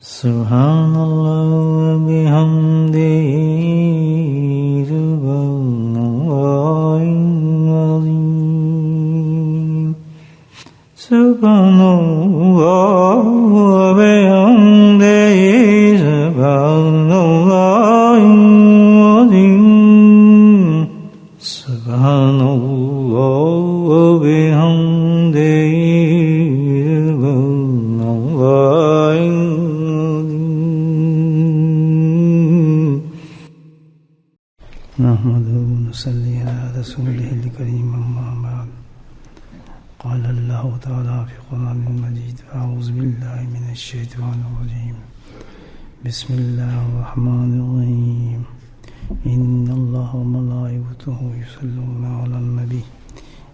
سبحان اللہ وبحمدہ سبحان اللہ العظیم سبحان اللہ وبحمدہ سبحان اللہ العظیم سبحان اللہ وبحمدہ نحمده ونصلي على رسوله الكريم أما بعد قال الله تعالى في القرآن المجيد أعوذ بالله من الشيطان الرجيم بسم الله الرحمن الرحيم إن الله وملائكته يصلون على النبي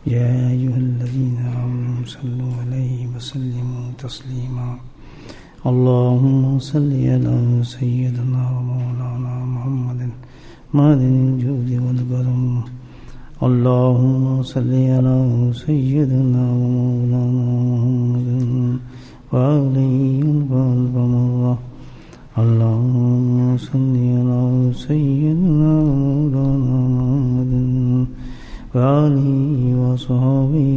يا أيها الذين آمنوا صلوا عليه وسلموا تسليما اللهم صل على سيدنا ومولانا محمد معدن الجود والكرم اللهم صل على سيدنا ومولانا محمد وعليه القلب مرة اللهم صل على سيدنا ومولانا محمد وعليه وصحبه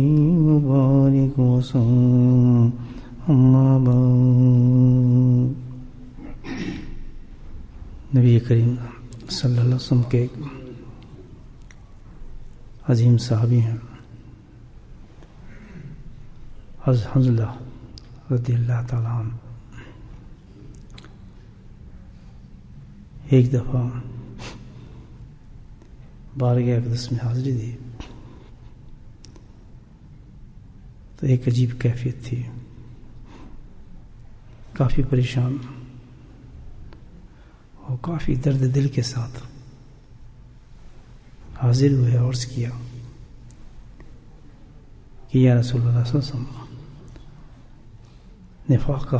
وبارك وسلم أما بعد نبی کریم صلی اللہ علیہ وسلم کے ایک عظیم صحابی ہیں حنظلہ رضی اللہ تعالیٰ عنہ. ایک دفعہ بارگاہ اقدس میں حاضری دی تو ایک عجیب کیفیت تھی، کافی پریشان اور کافی درد دل کے ساتھ حاضر ہوئے، عرض کیا کہ یا رسول اللہ صلی اللہ علیہ وسلم، نفاق کا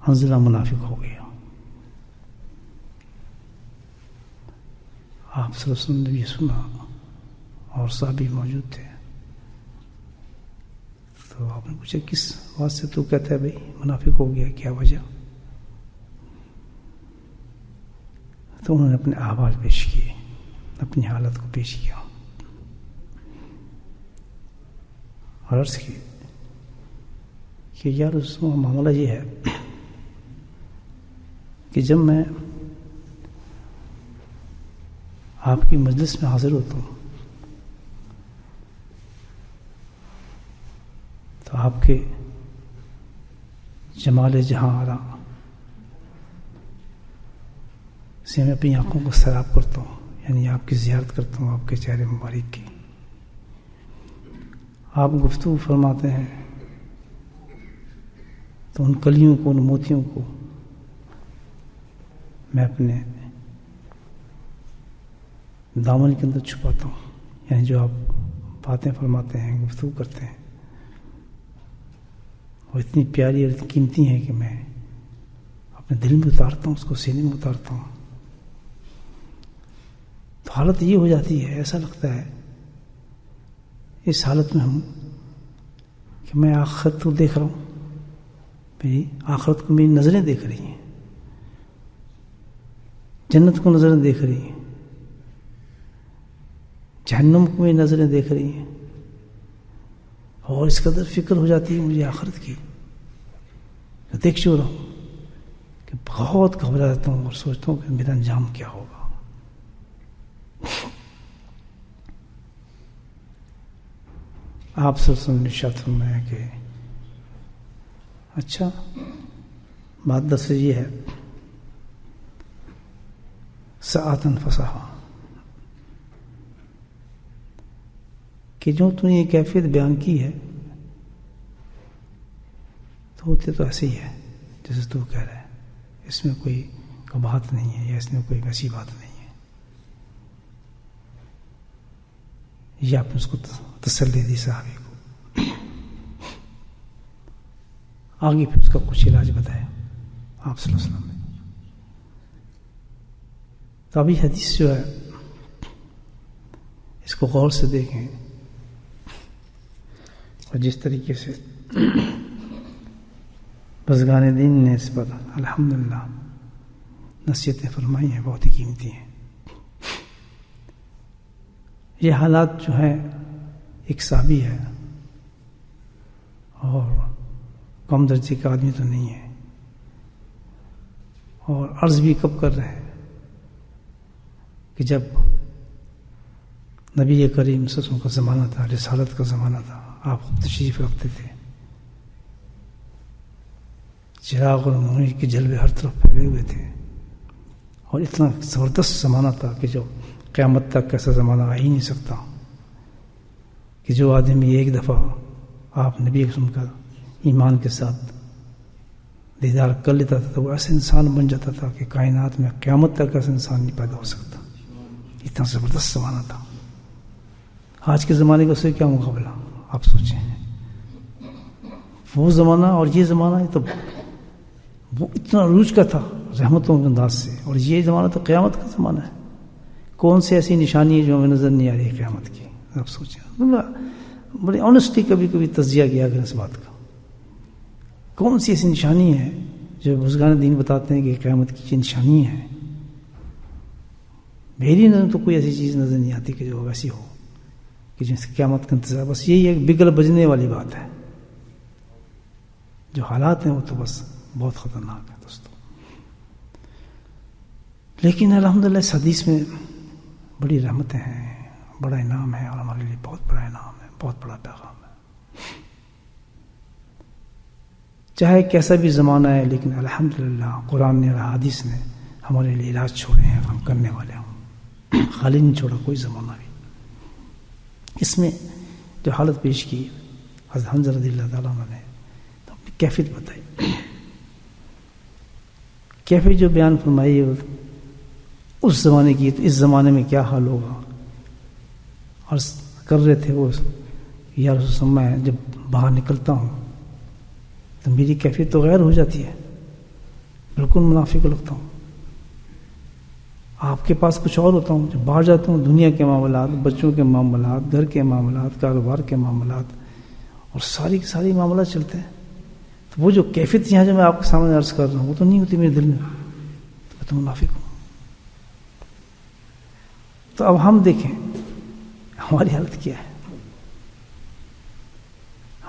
حنظلہ منافق ہو گیا. آپ صلی اللہ علیہ وسلم نے یہ سنا اور صحابی موجود تھے، تو آپ نے پوچھا کس بات سے تو کہتا ہے بھائی منافق ہو گیا، کیا وجہ؟ تو انہوں نے اپنے احوال پیش کیے، اپنی حالت کو پیش کیا اور عرض کی کہ یار اس معاملہ یہ ہے کہ جب میں آپ کی مجلس میں حاضر ہوتا ہوں تو آپ کے جمال جہاں آرا سے میں اپنی آنکھوں کو سیراب کرتا ہوں، یعنی آپ کی زیارت کرتا ہوں، آپ کے چہرے مبارک کی. آپ گفتگو فرماتے ہیں تو ان کلیوں کو، ان موتیوں کو میں اپنے دامن کے اندر چھپاتا ہوں، یعنی جو آپ باتیں فرماتے ہیں، گفتگو کرتے ہیں، وہ اتنی پیاری اور اتنی قیمتی ہیں کہ میں اپنے دل میں اتارتا ہوں، اس کو سینے میں اتارتا ہوں. تو حالت یہ ہو جاتی ہے، ایسا لگتا ہے اس حالت میں ہم کہ میں آخرت کو دیکھ رہا ہوں، میری آخرت کو میری نظریں دیکھ رہی ہیں، جنت کو نظریں دیکھ رہی ہیں، جہنم کو میری نظریں دیکھ رہی ہیں، اور اس قدر فکر ہو جاتی ہے مجھے آخرت کی، دیکھ چو رہا ہوں کہ بہت گھبرا جاتا ہوں اور سوچتا ہوں کہ میرا انجام کیا ہوگا. آپ سے ارشاد فرمایا کہ اچھا بات دس یہ ہے، ساعتن فصاحہ، کہ جو تو نے یہ کیفیت بیان کی ہے تو ہوتے تو ایسے ہی ہے جیسے تو کہہ رہا ہے، اس میں کوئی قباحت نہیں ہے یا اس میں کوئی ویسی بات نہیں ہے. یہ آپ نے اس کو تسلی دی صحابی کو. آگے پھر اس کا کچھ علاج بتایا آپ صلی اللہ علیہ وسلم نے. تو ابھی حدیث جو ہے اس کو غور سے دیکھیں اور جس طریقے سے بزرگان دین نے اس پر الحمدللہ نصیحتیں فرمائی ہیں، بہت ہی قیمتی ہیں. یہ حالات جو ہیں ایک صحابی ہے اور کم درجے کا آدمی تو نہیں ہے، اور عرض بھی کب کر رہے ہیں کہ جب نبی کریم صلی اللہ علیہ وسلم کا زمانہ تھا، رسالت کا زمانہ تھا، آپ خود تشریف رکھتے تھے، چراغ اور منیر کے جلوے ہر طرف پھیلے ہوئے تھے، اور اتنا زبردست زمانہ تھا کہ جو قیامت تک ایسا زمانہ آ ہی نہیں سکتا کہ جو آدمی ایک دفعہ آپ نبی کریم کا ایمان کے ساتھ دیدار کر لیتا تھا تو وہ ایسا انسان بن جاتا تھا کہ کائنات میں قیامت تک ایسا انسان نہیں پیدا ہو سکتا. اتنا زبردست زمانہ تھا. آج کے زمانے کا اس سے کیا مقابلہ آپ سوچیں. وہ زمانہ اور یہ زمانہ یہ تو وہ اتنا عروج کا تھا رحمتوں کے انداز سے، اور یہ زمانہ تو قیامت کا زمانہ ہے. کون سی ایسی نشانی ہے جو ہمیں نظر نہیں آ رہی ہے قیامت کی؟ آپ سوچیں. بڑی آنیسٹلی کبھی کبھی تجزیہ کیا کریں اس بات کا. کون سی ایسی نشانی ہے جو بزرگان دین بتاتے ہیں کہ قیامت کی یہ نشانی ہے؟ میری نظر تو کوئی ایسی چیز نظر نہیں آتی کہ جو ویسی ہو کہ جس قیامت کا انتظار. بس یہی ایک بگل بجنے والی بات ہے. جو حالات ہیں وہ تو بس بہت خطرناک ہے دوستوں. لیکن الحمدللہ اس حدیث میں بڑی رحمتیں ہیں، بڑا انعام ہے، اور ہمارے لیے بہت بڑا انعام ہے، بہت بڑا پیغام ہے. چاہے کیسا بھی زمانہ ہے، لیکن الحمدللہ قرآن نے اور حدیث نے ہمارے لیے علاج چھوڑے ہیں، ہم کرنے والے ہوں. خالی نہیں چھوڑا کوئی زمانہ بھی. اس میں جو حالت پیش کی حضرت حمزہ رضی اللہ تعالیٰ عنہ نے تو اپنی کیفیت بتائی. کیفیت جو بیان فرمائی اس زمانے کی، تو اس زمانے میں کیا حال ہوگا. اور کر رہے تھے وہ، یا رسول اللہ میں جب باہر نکلتا ہوں تو میری کیفیت تو غیر ہو جاتی ہے، بالکل منافق لگتا ہوں. آپ کے پاس کچھ اور ہوتا ہوں. جب باہر جاتا ہوں دنیا کے معاملات، بچوں کے معاملات، گھر کے معاملات، کاروبار کے معاملات، اور ساری کی ساری معاملات چلتے ہیں. تو وہ جو کیفیت یہاں جو میں آپ کے سامنے عرض کر رہا ہوں وہ تو نہیں ہوتی میرے دل میں، تو میں تو منافق ہوں. تو اب ہم دیکھیں ہماری حالت کیا ہے.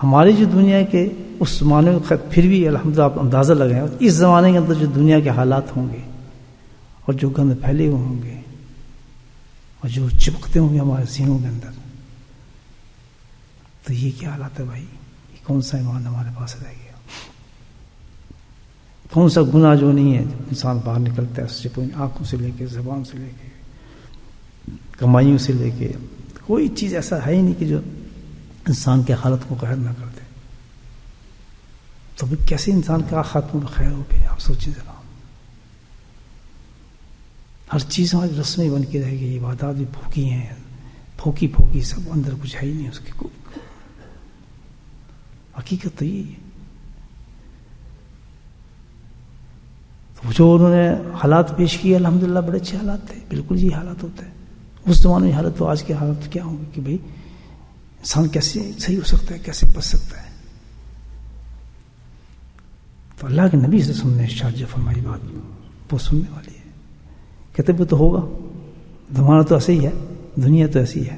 ہماری جو دنیا کے اس زمانے میں پھر بھی الحمدللہ آپ اندازہ لگائیں اس زمانے کے اندر جو دنیا کے حالات ہوں گے اور جو گند پھیلے ہوئے ہوں گے اور جو چپکتے ہوں گے ہمارے سینوں کے اندر، تو یہ کیا حالات ہے بھائی. یہ کون سا ایمان ہمارے پاس رہ گیا؟ کون سا گناہ جو نہیں ہے جب انسان باہر نکلتا ہے اس سے کوئی آنکھوں سے لے کے، زبان سے لے کے، کمائیوں سے لے کے، کوئی چیز ایسا ہے ہی نہیں کہ جو انسان کے حالت کو قہر نہ کر دے. تو کیسے انسان کا خاتمہ بخیر ہو پھر آپ سوچیں ذرا. ہر چیز ہماری رسمیں بن کے رہے گی. عبادات بھی پھوکی ہیں، پھوکی پھوکی، سب اندر کچھ ہے ہی نہیں اس کی کوئی. حقیقت تو یہی ہے. تو جو انہوں نے حالات پیش کیے الحمدللہ بڑے اچھے حالات تھے. بالکل یہ حالات ہوتے ہیں اس زمانے میں. حالت تو آج کے حالات کیا ہوں گے کہ بھائی انسان کیسے صحیح ہو سکتا ہے، کیسے بچ سکتا ہے. تو اللہ کے نبی صلی اللہ علیہ وسلم نے ارشاد جو فرمائی بات وہ سننے والی ہے. کہتے وہ تو ہوگا، زمانہ تو ایسے ہی ہے، دنیا تو ایسی ہے.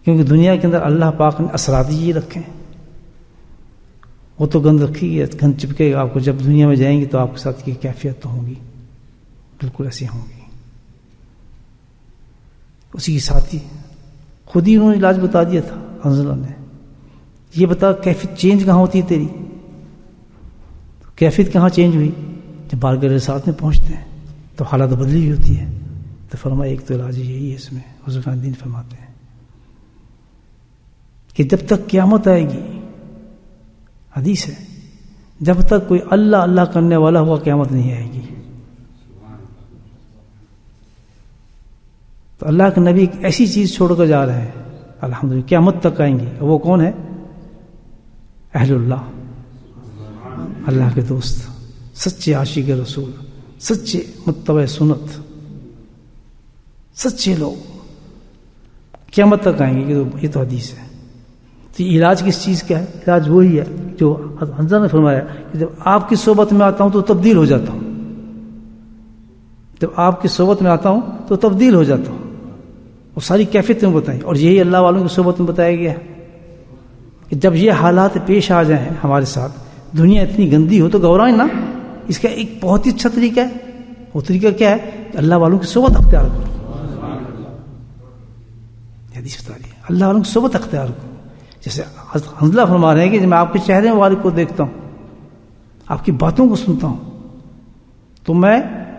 کیونکہ دنیا کے اندر اللہ پاک نے اثرات ہی رکھے ہیں. وہ تو گند رکھی گی، گند چپکے گا آپ کو. جب دنیا میں جائیں گے تو آپ کے ساتھ کی کیفیت تو ہوگی، بالکل ایسی ہوں گی. اسی کے ساتھ ہی خود ہی انہوں نے علاج بتا دیا تھا حضرت نے. یہ بتا کیفیت چینج کہاں ہوتی ہے تیری؟ کیفیت کہاں چینج ہوئی؟ جب بارگاہ رسالت میں پہنچتے ہیں تو حالات بدلی ہوئی ہوتی ہے. تو فرمایا ایک تو علاج یہی ہے. اس میں حضرت دین فرماتے ہیں کہ جب تک قیامت آئے گی، حدیث ہے، جب تک کوئی اللہ اللہ کرنے والا ہوا قیامت نہیں آئے گی. تو اللہ کے نبی ایک ایسی چیز چھوڑ کر جا رہے ہیں الحمدللہ قیامت تک آئیں گی. وہ کون ہے؟ اہل اللہ، اللہ کے دوست، سچے عاشق رسول، سچے متبع سنت، سچے لوگ قیامت تک آئیں گے. یہ تو حدیث ہے. تو علاج کس چیز کا ہے؟ علاج وہی ہے جو حنظلہ نے فرمایا کہ جب آپ کی صحبت میں آتا ہوں تو تبدیل ہو جاتا ہوں، جب آپ کی صحبت میں آتا ہوں تو تبدیل ہو جاتا ہوں. وہ ساری کیفیتیں بتائیں، اور یہی اللہ والوں کی صحبت میں بتایا گیا ہے کہ جب یہ حالات پیش آ جائیں ہمارے ساتھ، دنیا اتنی گندی ہو تو گھبرائیں نا. اس کا ایک بہت ہی اچھا طریقہ ہے. وہ طریقہ کیا ہے کہ اللہ والوں کی صحبت اختیار کرو. حدیث بتا رہی ہے اللہ والوں کی صحبت اختیار کرو. جیسے حنظلہ فرما رہے ہیں کہ جب میں آپ کے چہرے مبارک کو دیکھتا ہوں، آپ کی باتوں کو سنتا ہوں، تو میں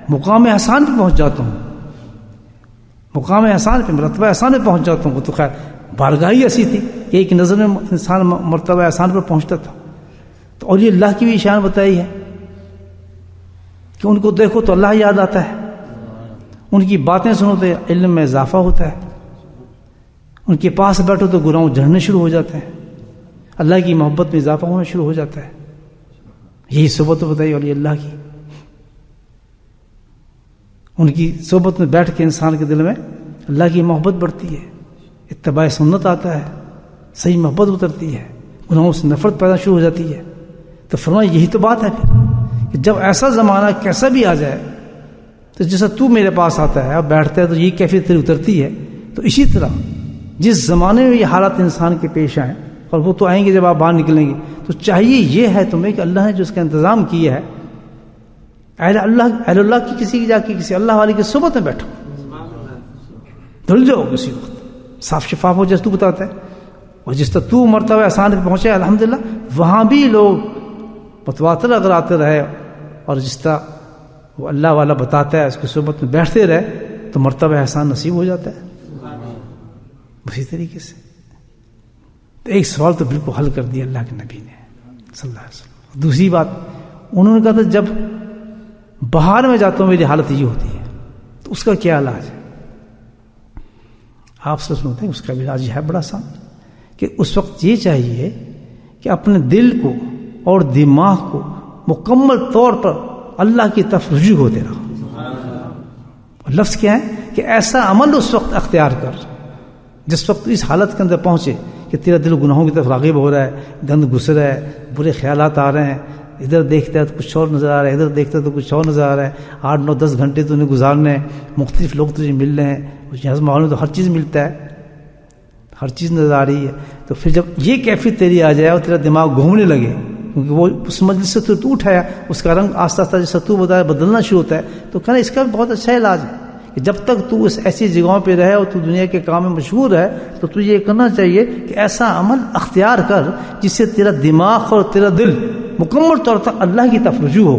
مقام احسان پہ پہنچ جاتا ہوں. مقام احسان پہ، مرتبہ احسان پہ پہنچ جاتا ہوں. وہ تو خیر بارگاہ ہی ایسی تھی کہ ایک نظر میں انسان مرتبہ احسان پہ پہنچتا تھا. تو اولیاء اللہ کی بھی شان بتائی ہے کہ ان کو دیکھو تو اللہ یاد آتا ہے، ان کی باتیں سنو تو علم میں اضافہ ہوتا ہے، ان کے پاس بیٹھو تو گناہ جھڑنے شروع ہو جاتے ہیں، اللہ کی محبت میں اضافہ ہونا شروع ہو جاتا ہے. یہی صحبت بتائی اولیاء اللہ کی. ان کی صحبت میں بیٹھ کے انسان کے دل میں اللہ کی محبت بڑھتی ہے، اتباع سنت آتا ہے، صحیح محبت اترتی ہے، گناہوں سے نفرت پیدا شروع ہو جاتی ہے. تو فرمایا یہی تو بات ہے پھر کہ جب ایسا زمانہ کیسا بھی آ جائے تو جیسا تو میرے پاس آتا ہے اور بیٹھتا ہے تو یہی کیفیت تیری اترتی ہے. تو اسی طرح جس زمانے میں یہ حالات انسان کے پیش آئیں، اور وہ تو آئیں گے جب آپ باہر نکلیں گے، تو چاہیے یہ ہے تمہیں کہ اللہ نے جو اس کا انتظام کیا ہے، اہل اللہ کی کسی کی جا کے کسی اللہ والے کی صحبت میں بیٹھو، دھل جاؤ کسی وقت، صاف شفاف ہو جیسے تو بتاتا ہے. اور جس طرح تو مرتبہ احسان پہ پہنچے الحمدللہ، وہاں بھی لوگ متواتر اگر آتے رہے اور جس طرح وہ اللہ والا بتاتا ہے اس کی صحبت میں بیٹھتے رہے تو مرتبہ احسان نصیب ہو جاتا ہے. اسی طریقے سے ایک سوال تو بالکل حل کر دیا اللہ کے نبی نے صلی اللہ علیہ وسلم. دوسری بات انہوں نے کہا تھا جب باہر میں جاتا ہوں میری حالت یہ ہوتی ہے تو اس کا کیا علاج ہے؟ آپ سے سنتے ہیں اس کا بھی علاج ہے بڑا آسان کہ اس وقت یہ چاہیے کہ اپنے دل کو اور دماغ کو مکمل طور پر اللہ کی طرف رجوع ہوتے رہو. لفظ کیا ہے کہ ایسا عمل اس وقت اختیار کر جس وقت اس حالت کے اندر پہنچے کہ تیرا دل گناہوں کی طرف راغب ہو رہا ہے، گند گھس رہا ہے، برے خیالات آ رہے ہیں، ادھر دیکھتا ہے تو کچھ اور نظر آ رہا ہے، ادھر دیکھتا ہے تو کچھ اور نظر آ رہا ہے، 8 9 10 گھنٹے تو انہیں گزارنے ہیں، مختلف لوگ تجھے مل رہے ہیں، اس ماحول میں تو ہر چیز ملتا ہے، ہر چیز نظر آ رہی ہے. تو پھر جب یہ کیفیت تیری آ جائے اور تیرا دماغ گھومنے لگے کیونکہ وہ اس مجلس سے تو اٹھایا، اس کا رنگ آہستہ آہستہ جیسا تو بتایا بدلنا شروع ہوتا ہے، تو کہنا اس کا بھی بہت اچھا علاج ہے کہ جب تک تو اس ایسی جگہوں پہ رہے اور تو دنیا کے کام میں مشغول ہے تو تجھے یہ کرنا چاہیے کہ ایسا عمل اختیار کر جس سے تیرا دماغ اور تیرا دل مکمل طور پر اللہ کی طرف رجوع ہو.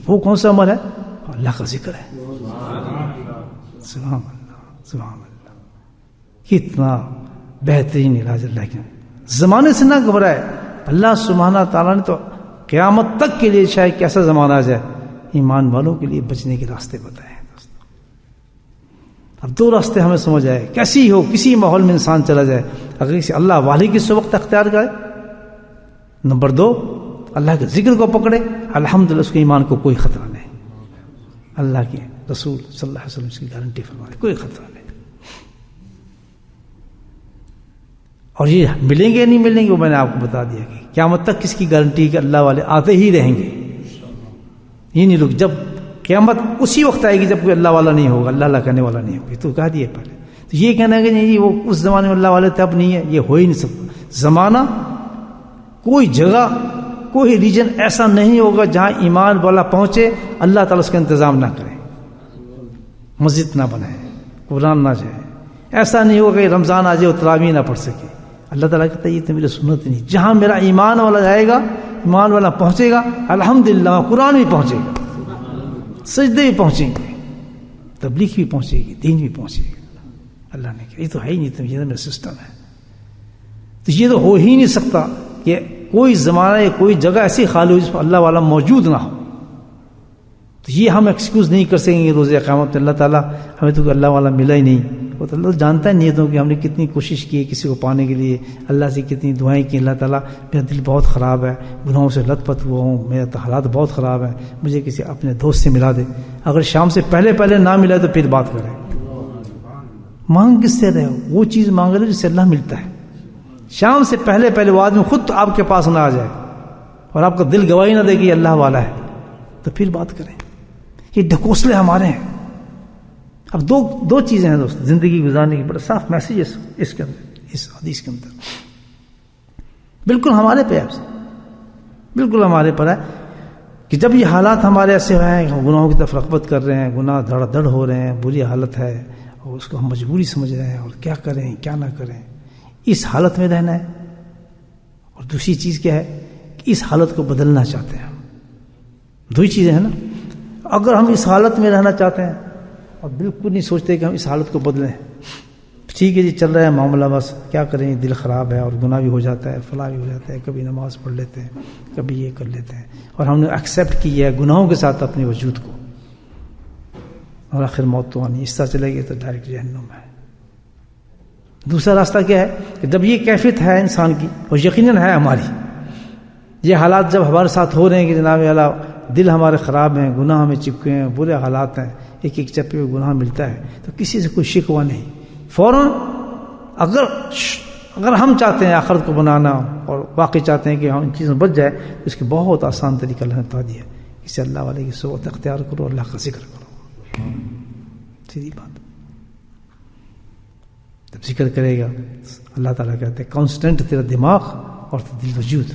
وہ کون سا عمل ہے؟ اللہ کا ذکر ہے. سبحان اللہ سبحان اللہ. کتنا بہترین علاج اللہ کے زمانے سے نہ گھبرائے. اللہ سبحانہ تعالیٰ نے تو قیامت تک کے لیے شاید کیسا زمانہ آ جائے ایمان والوں کے لیے بچنے کے راستے بتائے. اب 2 راستے ہمیں سمجھ آئے، کیسی ہو کسی ماحول میں انسان چلا جائے، اگر کسی اللہ والے کی صحبت اختیار کرے، نمبر 2 اللہ کے ذکر کو پکڑے، الحمدللہ اس کے ایمان کو کوئی خطرہ نہیں. اللہ کے رسول صلی اللہ علیہ وسلم اس کی گارنٹی فرمائے کوئی خطرہ نہیں. اور یہ ملیں گے یا نہیں ملیں گے وہ میں نے آپ کو بتا دیا کہ قیامت تک کس کی گارنٹی کہ اللہ والے آتے ہی رہیں گے. یہ نہیں رک، جب قیامت اسی وقت آئے گی جب کوئی اللہ والا نہیں ہوگا، اللہ کہنے والا نہیں ہوگا. تو کہا دیا پہلے. تو یہ کہنا ہے کہ نہیں وہ اس زمانے میں اللہ والے تھے اب نہیں ہے، یہ ہو ہی نہیں سکتا. زمانہ کوئی جگہ کوئی ریجن ایسا نہیں ہوگا جہاں ایمان والا پہنچے اللہ تعالیٰ اس کا انتظام نہ کرے، مسجد نہ بنائے، قرآن نہ جائے. ایسا نہیں ہوگا کہ رمضان آ جائے اور تراویح نہ پڑھ سکے. اللہ تعالیٰ کہتا ہے یہ تو میری سنت نہیں. جہاں میرا ایمان والا جائے گا، ایمان والا پہنچے گا، الحمدللہ قرآن بھی پہنچے گا، سجدے بھی پہنچیں گے، تبلیغ بھی پہنچے گی، دین بھی پہنچے گا. اللہ نے کہا یہ تو ہے ہی نہیں، تو یہ میرا سسٹم ہے. تو یہ تو ہو ہی نہیں سکتا کہ کوئی زمانہ یا کوئی جگہ ایسی خالی ہو جس پر اللہ والا موجود نہ ہو. تو یہ ہم ایکسکیوز نہیں کر سکیں گے روز قیامت. اللہ تعالیٰ ہمیں تو اللہ والا ملا ہی نہیں. وہ تو اللہ جانتا ہے نیتوں کہ ہم نے کتنی کوشش کی ہے کسی کو پانے کے لیے، اللہ سے کتنی دعائیں کی. اللہ تعالیٰ میرا دل بہت خراب ہے، گناہوں سے لت پت ہوا ہوں، میرا تو حالات بہت خراب ہیں، مجھے کسی اپنے دوست سے ملا دے. اگر شام سے پہلے نہ ملا تو پھر بات کریں، مانگ کس سے رہے ہو؟ وہ چیز مانگ رہے ہو جس سے اللہ ملتا ہے. شام سے پہلے وہ آدمی خود آپ کے پاس نہ آ جائے اور آپ کا دل گواہی نہ دے کہ یہ اللہ والا ہے، تو پھر بات کریں. یہ ڈھکوسلے ہمارے ہیں. اب دو چیزیں ہیں دوست زندگی گزارنے کی. بڑا صاف میسج ہے اس کے اندر، اس حدیث کے اندر. بالکل ہمارے پہ ہے، بالکل ہمارے پر ہے کہ جب یہ حالات ہمارے ایسے ہیں، ہم گناہوں کی طرف رغبت کر رہے ہیں، گناہ دھڑ دھڑ ہو رہے ہیں، بری حالت ہے اور اس کو ہم مجبوری سمجھ رہے ہیں اور کیا کریں کیا نہ کریں، اس حالت میں رہنا ہے. اور دوسری چیز کیا ہے کہ اس حالت کو بدلنا چاہتے ہیں. دو ہی چیزیں ہیں نا. اگر ہم اس حالت میں رہنا چاہتے ہیں اور بالکل نہیں سوچتے کہ ہم اس حالت کو بدلیں، ٹھیک ہے جی چل رہا ہے معاملہ، بس کیا کریں، دل خراب ہے اور گناہ بھی ہو جاتا ہے، فلاں بھی ہو جاتا ہے، کبھی نماز پڑھ لیتے ہیں، کبھی یہ کر لیتے ہیں، اور ہم نے ایکسیپٹ کیا ہے گناہوں کے ساتھ اپنے وجود کو، اور آخر موت تو آنی. اس طرح چلے گئے تو ڈائریکٹ جہنم ہے. دوسرا راستہ کیا ہے کہ جب یہ کیفیت ہے انسان کی، اور یقیناً ہے ہماری، یہ حالات جب ہمارے ساتھ ہو رہے ہیں کہ جناب اللہ دل ہمارے خراب ہیں، گناہ ہمیں چپکے ہیں، برے حالات ہیں، ایک ایک چپے میں گناہ ملتا ہے، تو کسی سے کوئی شکوہ نہیں. فوراً اگر ہم چاہتے ہیں آخرت کو بنانا اور واقعی چاہتے ہیں کہ ہم ان چیزوں بچ جائے، تو اس کی بہت آسان طریقہ اللہ نے بتا دیا. اسے اللہ والے کی صحبت اختیار کرو، اللہ کا ذکر کرو. سیدھی بات. جب ذکر کرے گا اللہ تعالیٰ کہتے ہیں کانسٹنٹ تیرا دماغ اور دل وجود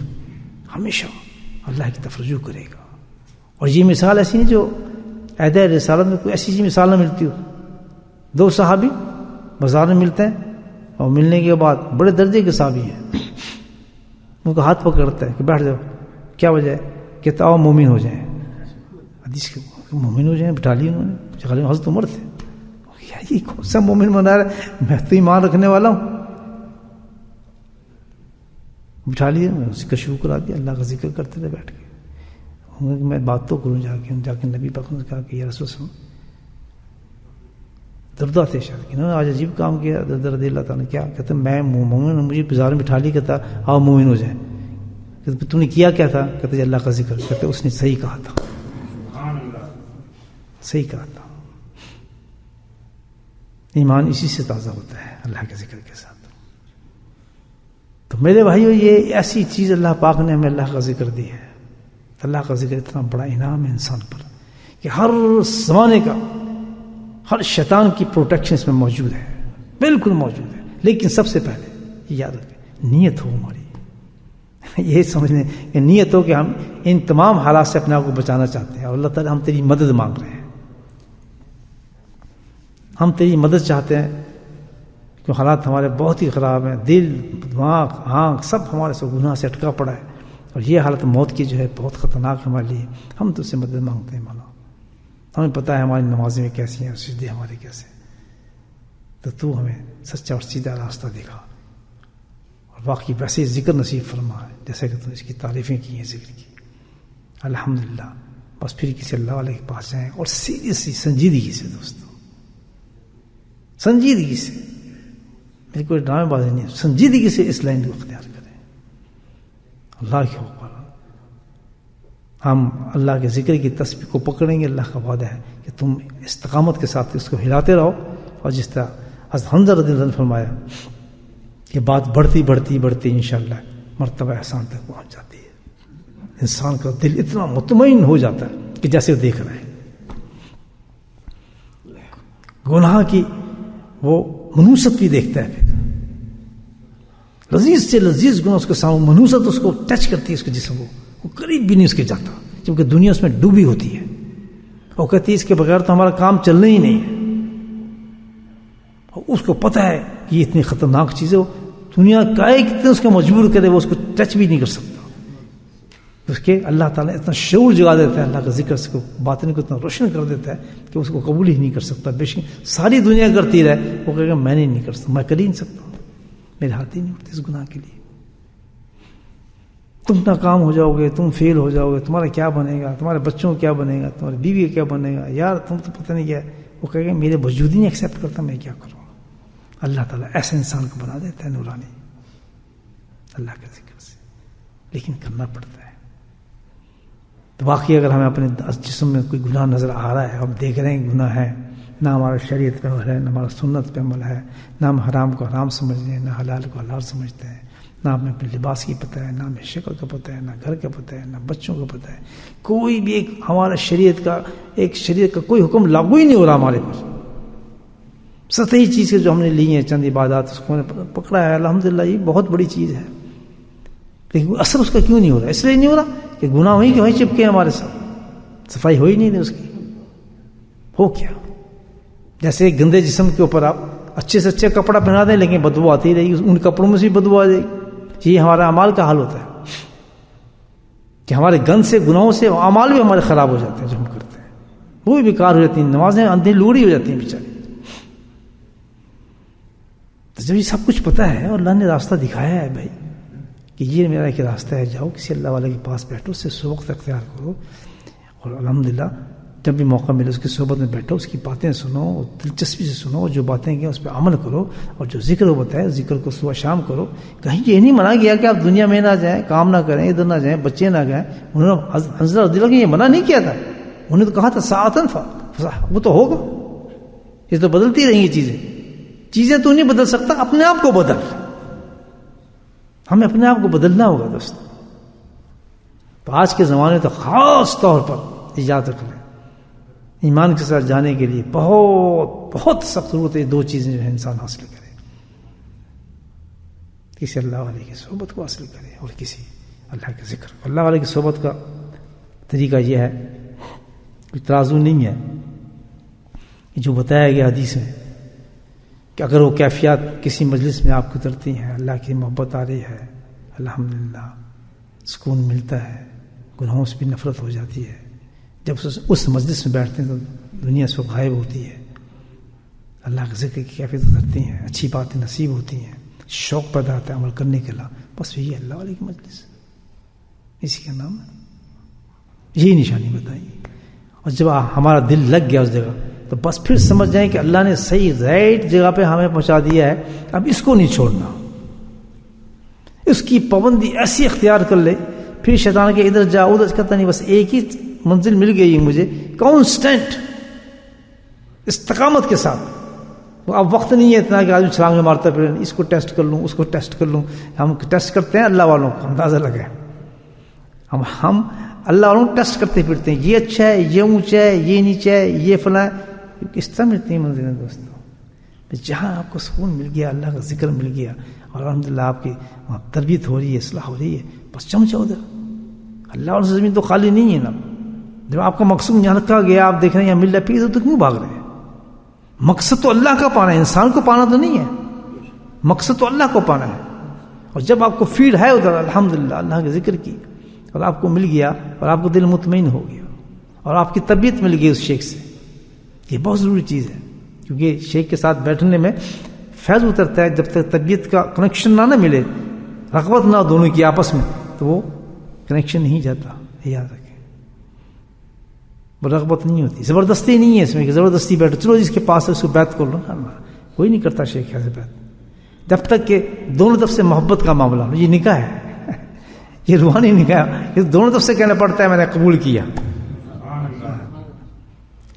ہمیشہ اللہ کی طرف رجوع کرے گا. اور یہ مثال ایسی نہیں جو عہد رسالت میں کوئی ایسی مثال نہ ملتی ہو. دو صحابی بازار میں ملتے ہیں اور ملنے کے بعد بڑے درجے کے صحابی ہیں، ان کا ہاتھ پکڑتا ہے کہ بیٹھ جاؤ. کیا وجہ ہے؟ کہتا آؤ مومن ہو جائیں. حدیث کے مومن ہو جائیں بٹھا لی انہوں نے. حضرت عمر تھے. یہ کون سا مومن بنا رہا ہے؟ میں تو ایمان رکھنے والا ہوں. بٹھا لیے، اس کا شروع کرا دیا، اللہ کا ذکر کرتے رہے بیٹھ کے. میں بات تو کروں جا کے نبی پاک نے کہا کہ یا رسول اللہ دردہ تھے شاید کہ آج عجیب کام کیا. رضی اللہ تعالیٰ نے کیا کہتے میں مومن، مجھے بازار میں بٹھا لی، کہتا آؤ مومن ہو جائیں. کہتے تم نے کیا کیا تھا؟ کہتے اللہ کا ذکر. کہتے اس نے صحیح کہا تھا، صحیح کہا تھا. ایمان اسی سے تازہ ہوتا ہے، اللہ کے ذکر کے ساتھ. تو میرے بھائیو یہ ایسی چیز اللہ پاک نے ہمیں اللہ کا ذکر دی ہے. اللہ کا ذکر اتنا بڑا انعام ہے انسان پر کہ ہر زمانے کا، ہر شیطان کی پروٹیکشن اس میں موجود ہے، بالکل موجود ہے. لیکن سب سے پہلے یہ یاد رکھیں نیت ہو ہماری. یہ سمجھنے کہ نیت ہو کہ ہم ان تمام حالات سے اپنے آپ کو بچانا چاہتے ہیں اور اللہ تعالیٰ ہم تیری مدد مانگ رہے ہیں. ہم تیری مدد چاہتے ہیں کہ حالات ہمارے بہت ہی خراب ہیں، دل دماغ آنکھ سب ہمارے سے گناہ سے اٹکا پڑا ہے، اور یہ حالت موت کی جو ہے بہت خطرناک ہے ہمارے لیے. ہم تو اس سے مدد مانگتے ہیں. مولا ہمیں پتہ ہے ہماری نمازیں میں کیسی ہیں، سجدے ہمارے کیسے ہیں، تو ہمیں سچا اور سیدھا راستہ دکھا اور واقعی ویسے ذکر نصیب فرما ہے جیسے کہ تو اس کی تعریفیں کی ہیں ذکر کی. الحمدللہ. بس پھر کسی اللہ والے کے پاس جائیں اور سیریسلی سنجیدگی سے دوستوں، سنجیدگی سے، میری کوئی ڈرامے بازی نہیں، سنجیدگی سے اس لائن کو اختیار کریں. اللہ کے حکم ہم اللہ کے ذکر کی تسبیح کو پکڑیں گے. اللہ کا وعدہ ہے کہ تم استقامت کے ساتھ اس کو ہلاتے رہو. اور جس طرح حضرت حمزہ رضی اللہ عنہ نے فرمایا کہ بات بڑھتی بڑھتی بڑھتی انشاءاللہ مرتبہ احسان تک پہنچ جاتی ہے. انسان کا دل اتنا مطمئن ہو جاتا ہے کہ جیسے وہ دیکھ رہا ہے. گناہ کی وہ منوست بھی دیکھتا ہے، پھر لذیذ سے لذیذ گناہ اس کے سامنے، منوست اس کو ٹچ کرتی ہے، اس کے جسم کو، وہ قریب بھی نہیں اس کے جاتا، کیونکہ دنیا اس میں ڈوبی ہوتی ہے. وہ کہتی ہے اس کے بغیر تو ہمارا کام چلنا ہی نہیں ہے. اور اس کو پتہ ہے کہ یہ اتنی خطرناک چیز ہے، دنیا کا کتنے اس کو مجبور کرے وہ اس کو ٹچ بھی نہیں کر سکتا. اس کے اللہ تعالیٰ اتنا شعور جگا دیتا ہے اللہ کا ذکر سے، باطن کو اتنا روشن کر دیتا ہے کہ اس کو قبول ہی نہیں کر سکتا. بے شک ساری دنیا کرتی رہے، وہ کہے گا میں نہیں کر سکتا، میں کر ہی نہیں سکتا، میرے ہاتھ ہی نہیں اٹھتے اس گناہ کے لیے. تم ناکام ہو جاؤ گے، تم فیل ہو جاؤ گے، تمہارا کیا بنے گا، تمہارے بچوں کو کیا بنے گا، تمہاری بیوی کا کیا بنے گا، یار تم تو پتہ نہیں کیا ہے. وہ کہے گا میرے وجود ہی نہیں ایکسیپٹ کرتا، میں کیا کروں. اللہ تعالیٰ ایسے انسان کو بنا دیتا ہے نورانی اللہ کے ذکر سے، لیکن کرنا پڑتا ہے. تو واقعی اگر ہمیں اپنے جسم میں کوئی گناہ نظر آ رہا ہے، ہم دیکھ رہے ہیں گناہ ہے، نہ ہمارا شریعت پہ عمل ہے، نہ ہمارا سنت پہ عمل ہے، نہ ہم حرام کو حرام سمجھتے ہیں، نہ حلال کو حلال سمجھتے ہیں، نہ ہمیں اپنے لباس کی پتہ ہے، نہ ہمیں شکل کا پتہ ہے، نہ گھر کا پتہ ہے، نہ بچوں کا پتہ ہے. کوئی بھی ایک ہمارا شریعت کا کوئی حکم لاگو ہی نہیں ہو رہا ہمارے پر. سطحی چیز جو ہم نے لی ہیں چند عبادات، اس کو پکڑا ہے الحمدللہ، یہ بہت بڑی چیز ہے، لیکن اثر اس کا کیوں نہیں ہو رہا؟ اس لیے نہیں ہو رہا کہ گناہ وہیں کے وہیں چپکے ہیں ہمارے ساتھ، صفائی ہو ہی نہیں اس کی. ہو کیا؟ جیسے ایک گندے جسم کے اوپر آپ اچھے سے اچھے کپڑا پہنا دیں لیکن بدبو آتی رہے گی، ان کپڑوں میں سے بدبو آ جائے گی. یہ ہمارا اعمال کا حال ہوتا ہے کہ ہمارے گند سے، گناہوں سے اعمال بھی ہمارے خراب ہو جاتے ہیں جو ہم کرتے ہیں، وہ بھی بیکار ہو جاتی ہیں، نمازیں اندھی لوڑی ہو جاتی ہیں بیچاری. تو جب یہ سب کچھ پتہ ہے اور اللہ نے راستہ دکھایا ہے بھائی کہ یہ میرا ایک راستہ ہے، جاؤ کسی اللہ والے کے پاس بیٹھو، اس سے صحبت اختیار کرو، اور الحمدللہ جب بھی موقع ملے اس کی صحبت میں بیٹھو، اس کی باتیں سنو، دلچسپی سے سنو، جو باتیں ہیں اس پہ عمل کرو، اور جو ذکر وہ بتائے ذکر کو صبح شام کرو. کہیں یہ نہیں منع کیا کہ آپ دنیا میں نہ جائیں، کام نہ کریں، ادھر نہ جائیں، بچے نہ گئیں. انہوں نے حضرت رضی اللہ عنہ یہ منع نہیں کیا تھا، انہوں نے تو کہا تھا ساعتن وہ تو ہوگا، یہ تو بدلتی رہیں گی چیزیں تو نہیں بدل سکتا، اپنے آپ کو بدل. ہمیں اپنے آپ کو بدلنا ہوگا دوست. تو آج کے زمانے تو خاص طور پر یاد رکھ لیں، ایمان کے ساتھ جانے کے لیے بہت بہت سخت ضرورت ہے. دو چیزیں جو ہے انسان حاصل کرے، کسی اللہ والے کی صحبت کو حاصل کرے اور کسی اللہ کے ذکر کو. اللہ والے کی صحبت کا طریقہ یہ ہے، کوئی ترازو نہیں ہے، جو بتایا گیا حدیث میں کہ اگر وہ کیفیات کسی مجلس میں آپ کو اترتی ہیں، اللہ کی محبت آ رہی ہے، الحمدللہ سکون ملتا ہے، گناہوں سے بھی نفرت ہو جاتی ہے. جب اس مجلس میں بیٹھتے ہیں تو دنیا سے غائب ہوتی ہے، اللہ کے ذکر کی کیفیت اترتی ہیں، اچھی باتیں نصیب ہوتی ہیں، شوق پیدا ہوتا ہے عمل کرنے کے لیے. بس یہی اللہ والے کی مجلس، اسی کا نام ہے. یہی نشانی بتائی. اور جب ہمارا دل لگ گیا اس جگہ تو بس پھر سمجھ جائیں کہ اللہ نے صحیح رائٹ جگہ پہ ہمیں پہنچا دیا ہے، اب اس کو نہیں چھوڑنا. اس کی پابندی ایسی اختیار کر لے، پھر شیطان کے ادھر جا ادھر کرتا نہیں، بس ایک ہی منزل مل گئی مجھے، کانسٹنٹ استقامت کے ساتھ. اب وقت نہیں ہے اتنا کہ آدمی چھلانگ میں مارتا پھر اس کو ٹیسٹ کر لوں، اس کو ٹیسٹ کر لوں. ہم ٹیسٹ کرتے ہیں اللہ والوں کو، اندازہ لگے ہم اللہ والوں کو ٹیسٹ کرتے پھرتے ہیں، یہ اچھا ہے، یہ اونچا ہے، یہ نیچا ہے، یہ فلاں. اس طرح ملتی ہیں منزلیں دوستوں. جہاں آپ کو سکون مل گیا، اللہ کا ذکر مل گیا، اور الحمدللہ آپ کی تربیت ہو رہی ہے، اصلاح ہو رہی ہے، بس چم جاؤ ادھر. اللہ اور زمین تو خالی نہیں ہے نا. جب آپ کا مقصود یہاں رکھا گیا، آپ دیکھ رہے ہیں یہاں مل رہا ہے، پھر تو کیوں بھاگ رہے ہیں؟ مقصد تو اللہ کا پانا ہے، انسان کو پانا تو نہیں ہے. مقصد تو اللہ کو پانا ہے. اور جب آپ کو فیل ہے ادھر الحمدللہ اللہ کے ذکر کی، اور آپ کو مل گیا، اور آپ کو دل مطمئن ہو گیا، اور آپ کی طبیعت مل گئی اس شیخ سے، یہ بہت ضروری چیز ہے. کیونکہ شیخ کے ساتھ بیٹھنے میں فیض اترتا ہے. جب تک طبیعت کا کنیکشن نہ ملے، رغبت نہ دونوں کی آپس میں، تو وہ کنیکشن نہیں جاتا. یاد رکھیں، وہ رغبت نہیں ہوتی، زبردستی نہیں ہے اس میں کہ زبردستی بیٹھو، چلو جس کے پاس ہے اس کو بیعت کر لو. کوئی نہیں کرتا شیخ ایسے بیعت، جب تک کہ دونوں طرف سے محبت کا معاملہ ہو. یہ نکاح ہے، یہ روحانی نکاح، یہ دونوں طرف سے کہنا پڑتا ہے میں نے قبول کیا.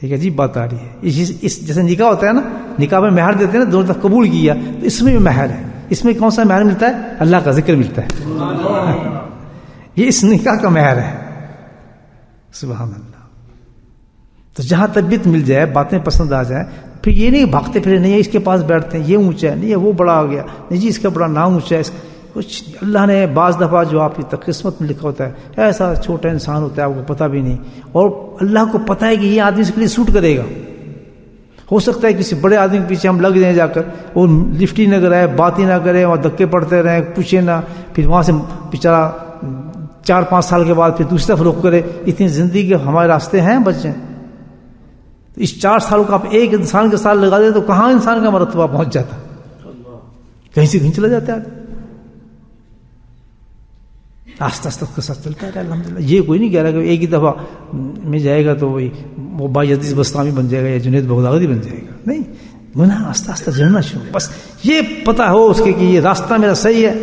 ایک عجیب بات آ رہی ہے، اس جیسے نکاح ہوتا ہے نا، نکاح میں مہر دیتے ہیں نا، دونوں طرف قبول کیا، تو اس میں بھی مہر ہے. اس میں کون سا مہر ملتا ہے؟ اللہ کا ذکر ملتا ہے. یہ اس نکاح کا مہر ہے. سبحان اللہ. تو جہاں طبیعت مل جائے، باتیں پسند آ جائیں، پھر یہ نہیں بھاگتے پھرے، نہیں اس کے پاس بیٹھتے ہیں، یہ اونچا ہے، نہیں وہ بڑا آ گیا، نہیں جی اس کا بڑا نام اونچا ہے. کچھ اللہ نے بعض دفعہ جو آپ کی قسمت میں لکھا ہوتا ہے، ایسا چھوٹا انسان ہوتا ہے آپ کو پتہ بھی نہیں، اور اللہ کو پتہ ہے کہ یہ آدمی اس کے لیے سوٹ کرے گا. ہو سکتا ہے کسی بڑے آدمی کے پیچھے ہم لگ جائیں جا کر، وہ لفٹ ہی نہ کرے، بات ہی نہ کرے، وہاں دھکے پڑتے رہیں، پوچھے نہ، پھر وہاں سے بیچارہ 4-5 سال کے بعد پھر دوسری طرف رخ کرے. اتنی زندگی کے ہمارے راستے ہیں بچے. اس 4 سالوں کا آپ ایک انسان کے ساتھ لگا دیں تو کہاں انسان کا مرتبہ پہنچ جاتا، کہیں سے کہیں چلا جاتا ہے. آستہ آستہ کے ساتھ چلتا ہے الحمدللہ. یہ کوئی نہیں کہہ رہا کہ ایک ہی دفعہ میں جائے گا تو وہ بائی عزیز بستامی بن جائے گا یا جنید بغدادی بن جائے گا. نہیں، گناہ آستہ آستہ جڑنا شروع. بس یہ پتہ ہو اس کے کہ یہ راستہ میرا صحیح ہے،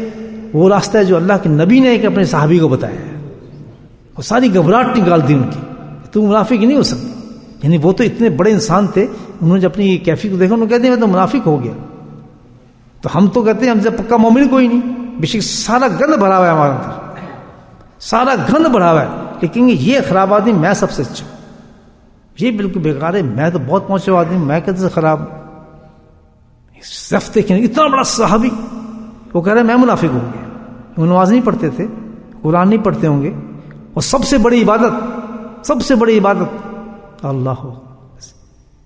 وہ راستہ ہے جو اللہ کے نبی نے ایک اپنے صحابی کو بتایا ہے، اور ساری گھبراہٹ نکال دی ان کی. تو منافق نہیں ہو سکتا، یعنی وہ تو اتنے بڑے انسان تھے, انہوں نے جب اپنی کیفیت کو دیکھا انہوں نے کہتے ہیں میں تو منافق ہو گیا. تو ہم تو کہتے ہیں ہم سے پکا مومن کوئی نہیں, بے شک سارا گند بھرا ہوا ہے ہمارے اندر, سارا گند بھرا ہوا ہے, لیکن یہ خراب آدمی میں سب سے اچھا, یہ بالکل بیکار ہے, میں تو بہت پہنچے ہوا آدمی, میں کہتے سے خراب. صف دیکھیں اتنا بڑا صحابی, وہ کہہ رہے ہیں میں منافق ہو گیا. وہ نماز نہیں پڑھتے تھے, قرآن نہیں پڑھتے ہوں گے, اور سب سے بڑی عبادت اللہ ہو,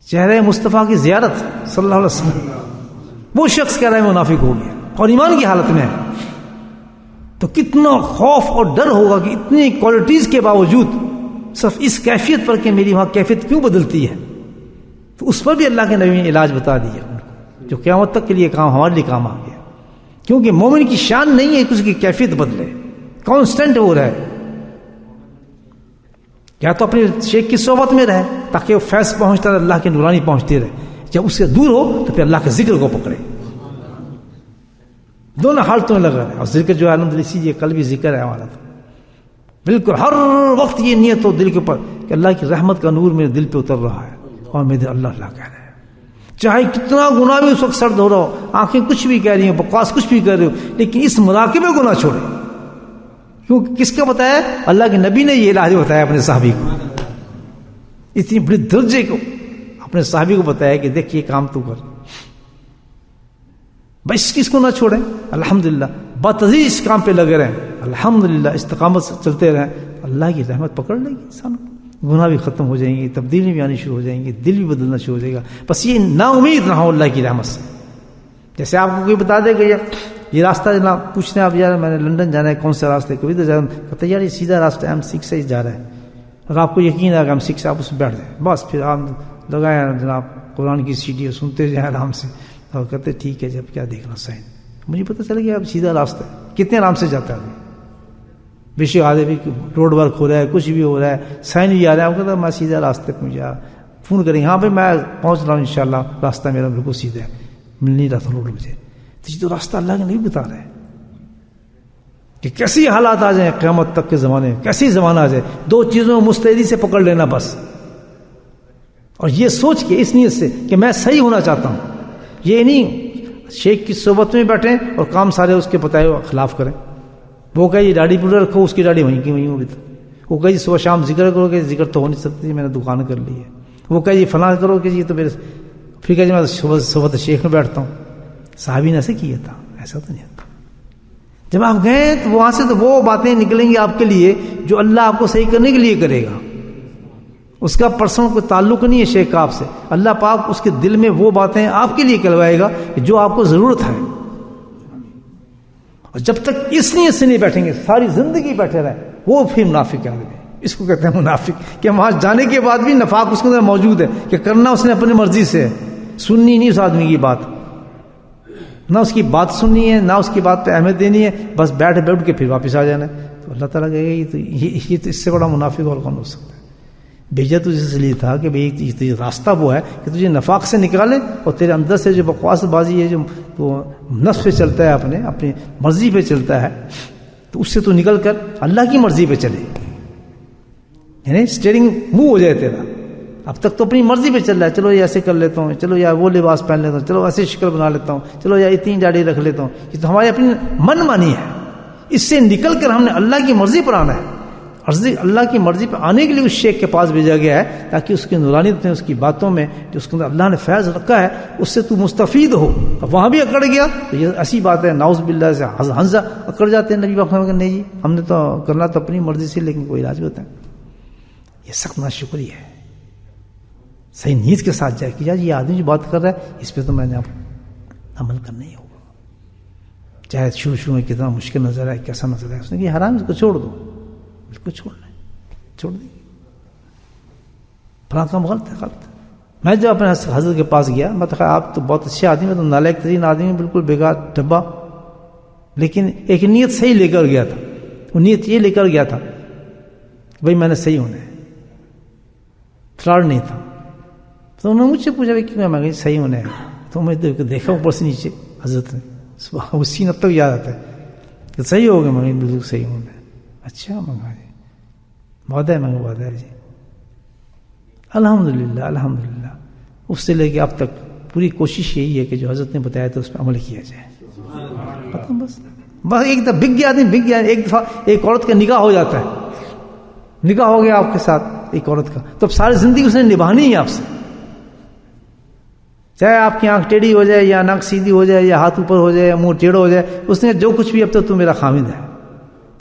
چہرے مصطفیٰ کی زیارت صلی اللہ علیہ وسلم, وہ شخص کہہ رہا ہے منافق ہو گیا اور ایمان کی حالت میں ہے. تو کتنا خوف اور ڈر ہوگا کہ اتنی کوالٹیز کے باوجود صرف اس کیفیت پر کہ میری وہاں کیفیت کیوں بدلتی ہے. تو اس پر بھی اللہ کے نبی نے علاج بتا دیا ان کو, جو قیامت تک کے لیے کام ہمارے لیے کام آ گیا. کیونکہ مومن کی شان نہیں ہے کہ اس کی کیفیت بدلے, کانسٹنٹ وہ رہے, یا تو اپنے شیخ کی صحبت میں رہے تاکہ وہ فیض پہنچتا رہے, اللہ کی نورانی پہنچتی رہے. جب اس سے دور ہو تو پھر اللہ کے ذکر کو پکڑے. دونوں حالتوں میں لگا رہے. اور ذکر جو ہے الحمدللہ اسی لیے کل بھی ذکر ہے ہمارا, تو بالکل ہر وقت یہ نیت ہو دل کے اوپر کہ اللہ کی رحمت کا نور میرے دل پہ اتر رہا ہے اور میرے اللہ اللہ کہہ رہے ہیں. چاہے کتنا گناہ بھی اس وقت سرد ہو رہا ہو, آنکھیں کچھ بھی کہہ رہی ہیں, بکواس کچھ بھی کر رہے ہو, لیکن اس مراقبے کو نہ چھوڑے. کیونکہ کس کا بتایا؟ اللہ کے نبی نے یہ علاج بتایا اپنے صحابی کو, اتنی بڑی درجے کو اپنے صحابی کو بتایا کہ دیکھ یہ کام تو کر, بس کس کو نہ چھوڑیں. الحمدللہ بتدریج اس کام پہ لگے رہیں, الحمدللہ استقامت سے چلتے رہیں, اللہ کی رحمت پکڑ لے گی انسان کو, گناہ بھی ختم ہو جائیں گے, تبدیلی بھی آنی شروع ہو جائیں گی, دل بھی بدلنا شروع ہو جائے گا. بس یہ نا امید نہ ہو اللہ کی رحمت سے. جیسے آپ کو کوئی بتا دے کہ یہ راستہ جناب پوچھتے ہیں آپ, یار میں نے لندن جانا ہے, کون سے راستے, کبھی تو کہتے ہیں یار یہ سیدھا راستہ ہے, ہم 6 سے جا رہے ہیں, اور آپ کو یقین ہے کہ ہم 6 سے آپ اس میں بیٹھ جائیں, بس پھر آپ لگائیں جناب قرآن کی سیڈی سنتے جائیں آرام سے, اور کہتے ٹھیک ہے جب کیا دیکھنا سائن, مجھے پتہ چل گیا اب سیدھا راستہ ہے. کتنے آرام سے جاتا ہے, بے شک آدھے بھی روڈ ورک ہو رہا ہے, کچھ بھی ہو رہا ہے, سائن بھی آ رہا ہے, آپ کہتا میں سیدھا راستے پہ مجھے فون کریں, ہاں بھائی میں پہنچ رہا ہوں انشاءاللہ, راستہ میرا بالکل سیدھا ہے, مل نہیں رہا تھا روڈ مجھے. تو راستہ اللہ کے نہیں بتا رہے کہ کیسی حالات آ جائیں قیامت تک کے زمانے میں, کیسی زمانہ آ جائے. 2 چیزوں میں مستعدی سے پکڑ لینا بس, اور یہ سوچ کے اس نیت سے کہ میں صحیح ہونا چاہتا ہوں. یہ نہیں شیخ کی صحبت میں بیٹھیں اور کام سارے اس کے بتائے ہوئے خلاف کریں. وہ کہے یہ داڑھی پورا رکھو, اس کی داڑھی وہیں کی وہیں ہوگی. وہ کہے صبح شام ذکر کرو کہ ذکر تو ہو نہیں سکتی, میں نے دکان کر لی ہے. وہ کہے فلاں کرو کہ یہ تو میرے, پھر کہ میں صبح شیخ میں بیٹھتا ہوں. صحابی نے ایسے کیا تھا, ایسا تو نہیں تھا. جب آپ گئے تو وہاں سے تو وہ باتیں نکلیں گی آپ کے لیے جو اللہ آپ کو صحیح کرنے کے لیے کرے گا. اس کا پرسنل کوئی تعلق نہیں ہے شیخ کا آپ سے. اللہ پاک اس کے دل میں وہ باتیں آپ کے لیے کروائے گا جو آپ کو ضرورت ہے. اور جب تک اس نیت سے نہیں بیٹھیں گے, ساری زندگی بیٹھے رہیں, وہ پھر منافق ہے. اس کو کہتے ہیں منافق, کہ وہاں جانے کے بعد بھی نفاق اس کے اندر موجود ہے, کہ کرنا اس نے اپنی مرضی سے ہے, سننی نہیں اس آدمی کی بات, نہ اس کی بات سننی ہے, نہ اس کی بات پہ اہمیت دینی ہے, بس بیٹھ کے پھر واپس آ جانا ہے. تو اللہ تعالیٰ کہے گا یہ تو اس سے بڑا منافق اور کون ہو سکتا ہے. بھیجا تجھے اس لیے تھا کہ بھئی راستہ وہ ہے کہ تجھے نفاق سے نکالے, اور تیرے اندر سے جو بکواس بازی ہے, جو تو نفس پہ چلتا ہے, اپنی مرضی پہ چلتا ہے, تو اس سے تو نکل کر اللہ کی مرضی پہ چلے, یعنی اسٹیئرنگ موو ہو جائے تیرا. اب تک تو اپنی مرضی پہ چل رہا ہے, چلو یہ ایسے کر لیتا ہوں, چلو یا وہ لباس پہن لیتا ہوں, چلو ایسے شکل بنا لیتا ہوں, چلو یا اتنی داڑھی رکھ لیتا ہوں. یہ تو ہماری اپنی من مانی ہے. اس سے نکل کر ہم نے اللہ کی مرضی پر آنا ہے. اللہ کی مرضی پہ آنے کے لیے اس شیخ کے پاس بھیجا گیا ہے, تاکہ اس کی نورانیت میں, اس کی باتوں میں جو اس کے اندر اللہ نے فیض رکھا ہے, اس سے تو مستفید ہو. اب وہاں بھی اکڑ گیا تو یہ ایسی بات ہے, نعوذ باللہ سے حنزہ اکڑ جاتے ہیں. نبی پاک کہ نہیں جی ہم نے تو کرنا تو اپنی مرضی سے, لیکن کوئی علاج ہوتا ہے. یہ سخت ناشکری ہے. صحیح نیت کے ساتھ جائے کہ یار یہ آدمی جو بات کر رہا ہے اس پہ تو میں نے اب عمل کرنا ہی ہوگا, چاہے شروع میں کتنا مشکل نظر آئے, کیسا نظر آئے. اس نے کہ حرام اس کو چھوڑ دو, بالکل چھوڑ دی, فلاں کام غلط ہے. میں جب اپنے حضرت کے پاس گیا, میں تو آپ تو بہت اچھے آدمی, میں تو نالائق ترین آدمی, بالکل بیکار ڈبہ, لیکن ایک نیت صحیح لے کر گیا تھا. وہ نیت یہ لے کر گیا تھا بھائی میں نے صحیح ہونا ہے, فراڈ نہیں تھا. تو انہوں نے مجھ سے پوچھا بھائی کیوں, میں صحیح ہونا ہے. تو میں دیکھا اوپر سے نیچے حضرت نے, وہ سین اب تک یاد آتا ہے کہ صحیح ہو گیا. میں بالکل صحیح ہونا ہے. اچھا منگا جی, وعدہ ہے, میں وعدہ ہے جی. الحمدللہ الحمدللہ اس سے لے کے اب تک پوری کوشش یہی ہے کہ جو حضرت نے بتایا تو اس پہ عمل کیا جائے. ختم. بس ایک دفعہ بک گیا آدمی، بک گیا. ایک دفعہ ایک عورت کا نکاح ہو جاتا ہے، نکاح ہو گیا آپ کے ساتھ ایک عورت کا، تو اب ساری زندگی اس نے نبھانی ہے آپ سے. چاہے آپ کی آنکھ ٹیڑھی ہو جائے یا ناک سیدھی ہو جائے یا ہاتھ اوپر ہو جائے یا منہ ٹیڑھا ہو جائے، اس نے جو کچھ بھی اب تو میرا خامد ہے،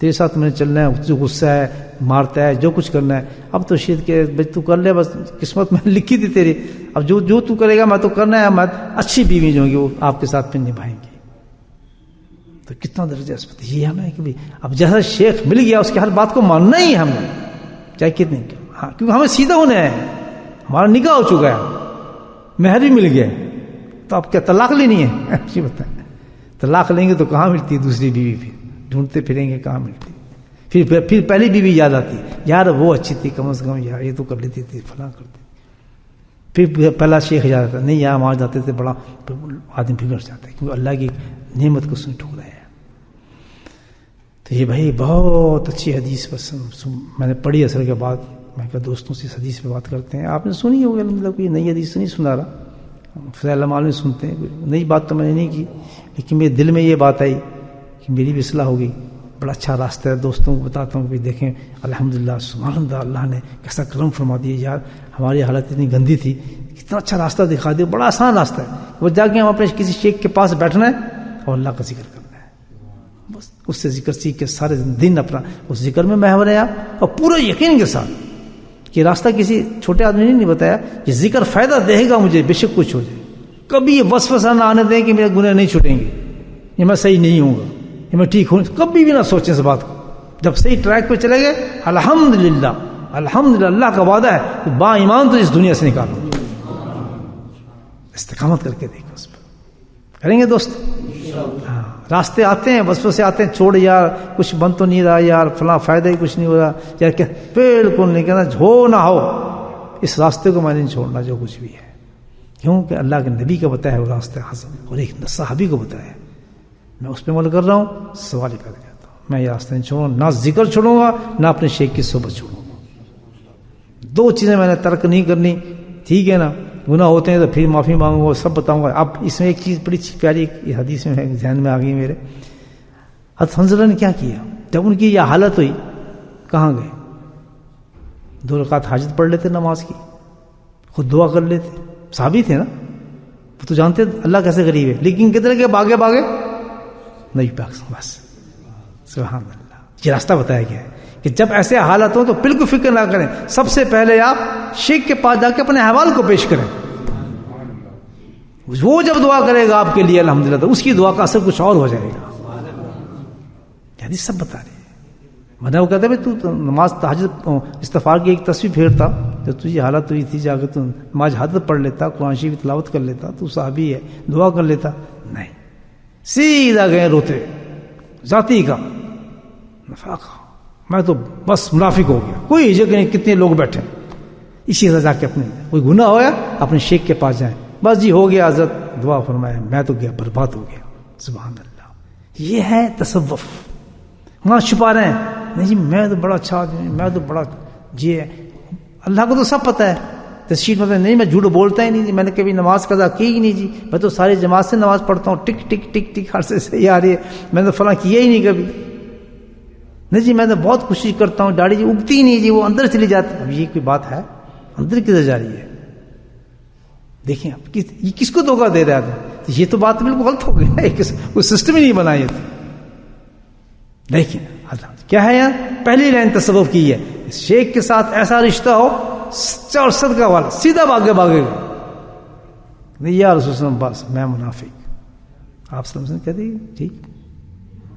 تیرے ساتھ میں نے چلنا ہے، جو غصہ ہے مارتا ہے جو کچھ کرنا ہے، اب تو شید کے بھائی تو کر لے، بس قسمت میں لکھی تھی تیری، اب جو تو کرے گا میں تو کرنا ہے. میں اچھی بیوی جو ہوگی وہ آپ کے ساتھ میں نبھائیں گی. تو کتنا درجہ اس پہ یہ ہمیں کہ اب جیسا شیخ مل گیا اس کی ہر بات کو ماننا ہی ہے ہم نے، چاہے کتنے. ہاں کیونکہ ہمیں سیدھا ہونا ہے، ہمارا نکاح ہو چکا ہے، مہر بھی مل گیا، تو اب کیا طلاق لینی ہے؟ اچھی بتائیں، طلاق لیں گے تو کہاں ملتی ہے دوسری بیوی؟ پھر ڈھونڈتے پھریں گے کہاں ملتی. پھر پہلی بیوی یاد آتی، یار وہ اچھی تھی کم از کم، یار یہ تو کر لیتی تھی فلاں کرتی. پھر پہلا شیخ یاد آتا، نہیں یار وہاں جاتے تھے بڑا آدمی بگڑ جاتا ہے کیونکہ اللہ کی نعمت کو سن ٹھکرایا ہے. تو یہ بھائی بہت اچھی حدیث بس میں نے پڑھی اثر کے بعد. میں کہا دوستوں سے اس حدیث پہ بات کرتے ہیں. آپ نے سنی ہوگی مطلب کوئی نئی حدیث نہیں سنا رہا، فضائل الاعمال میں سنتے ہیں، نئی بات تو میں نے نہیں کی، لیکن میرے دل میں یہ بات آئی کہ میری بھی اصلاح ہو گئی. بڑا اچھا راستہ ہے، دوستوں کو بتاتا ہوں کہ دیکھیں الحمدللہ سبحان اللہ، اللہ نے کیسا کرم فرما دیا یار، ہماری حالت اتنی گندی تھی، کتنا اچھا راستہ دکھا دیا، بڑا آسان راستہ ہے. وہ جا کے ہم اپنے کسی شیخ کے پاس بیٹھنا ہے اور اللہ کا ذکر کرنا ہے، بس اس سے ذکر سیکھ کے سارے دن اپنا اس ذکر میں محور ہے آپ، اور پورے یقین کے ساتھ کہ راستہ کسی چھوٹے آدمی نے نہیں بتایا، یہ ذکر فائدہ دے گا مجھے بے شک کچھ ہو جائے. کبھی یہ وسوسہ نہ آنے دیں کہ میرے گناہ نہیں چھوٹیں گے، یہ میں صحیح نہیں ہوں گا، یہ میں ٹھیک ہوں، کبھی بھی نہ سوچیں اس بات کو. جب صحیح ٹریک پہ چلے گئے الحمدللہ الحمدللہ، اللہ کا وعدہ ہے کہ با ایمان تو اس دنیا سے نکالو. استقامت کر کے دیکھو، اس پر کریں گے دوست. ہاں راستے آتے ہیں، وسوسے آتے ہیں، چھوڑ یار کچھ بن تو نہیں رہا یار، فلاں فائدہ ہی کچھ نہیں ہو رہا یار، کہ بالکل نہیں کہنا ہو نہ ہو، اس راستے کو میں نہیں چھوڑنا جو کچھ بھی ہے، کیونکہ اللہ کے نبی کا بتایا ہے وہ راستہ حسن، اور ایک صحابی کو بتایا ہے، میں اس پہ عمل کر رہا ہوں، سوال ہی پیدا کرتا ہوں. میں یہ راستہ نہیں چھوڑوں، نہ ذکر چھوڑوں گا نہ اپنے شیخ کی صحبت چھوڑوں گا. دو چیزیں میں نے ترک نہیں کرنی، ٹھیک ہے نا. گناہ ہوتے ہیں تو پھر معافی مانگوں گا، سب بتاؤں گا. اب اس میں ایک چیز بڑی پیاری حدیث میں ذہن میں آ گئی میرے. حضرت حنظلہ نے کیا کیا جب ان کی یہ حالت ہوئی؟ کہاں گئے؟ 2 رکعت حاجت پڑھ لیتے نماز کی، خود دعا کر لیتے. صحابی تھے نا، وہ تو جانتے اللہ کیسے غریب ہے، لیکن کدھر کے باغے نہیں پاک. بس سبحان اللہ، یہ راستہ بتایا گیا ہے کہ جب ایسے حالت ہوں تو بالکل فکر نہ کریں، سب سے پہلے آپ شیخ کے پاس جا کے اپنے احوال کو پیش کریں. وہ جب دعا کرے گا آپ کے لیے الحمدللہ، تو اس کی دعا کا اثر کچھ اور ہو جائے گا. حدیث سب بتا رہے ہیں. میں نے وہ کہتا ہے تو نماز تہجد استغفار کی ایک تصویر پھیرتا، جب تجھے حالت ہوئی تھی جا کے تو نماز حاجت پڑھ لیتا، قرآن شریف تلاوت کر لیتا، تو صحابی ہے دعا کر لیتا. نہیں، سیدھا گئے روتے، ذاتی کا نفاق، میں تو بس منافق ہو گیا، کوئی جگہ نہیں، کتنے لوگ بیٹھے. اسی طرح جا کے اپنے کوئی گناہ ہوا اپنے شیخ کے پاس جائیں، بس جی ہو گیا حضرت دعا فرمائے، میں تو گیا برباد ہو گیا. سبحان اللہ، یہ ہے تصوف. وہاں چھپا رہے ہیں، نہیں جی میں تو بڑا اچھا آدمی، میں تو بڑا جی ہے، اللہ کو تو سب پتہ ہے. تشریف مطلب نہیں، میں جھوٹ بولتا ہی نہیں جی، میں نے کبھی نماز قضا کی ہی نہیں جی، میں تو ساری جماعت سے نماز پڑھتا ہوں، ٹک ٹک ٹک ٹک ہر سے صحیح آ رہی ہے، میں نے فلاں کیا ہی نہیں کبھی. نہیں جی میں تو بہت کوشش کرتا ہوں، داڑھی جی اگتی ہی نہیں جی، وہ اندر چلی جاتی. اب یہ کوئی بات ہے؟ اندر کدھر جا رہی ہے؟ دیکھیں آپ یہ کس کو دھوکہ دے رہا تھا؟ یہ تو بات بالکل غلط ہو گئی، کوئی سسٹم ہی نہیں بنایا تھا. دیکھیں کیا ہے یار، پہلی لائن تصوف کی ہے، شیخ کے ساتھ ایسا رشتہ ہو اور صدقہ والا، سیدھا بھاگے گا. نہیں یا رسول اللہ بس میں منافق. آپ سمجھیں کہتے ہیں ٹھیک،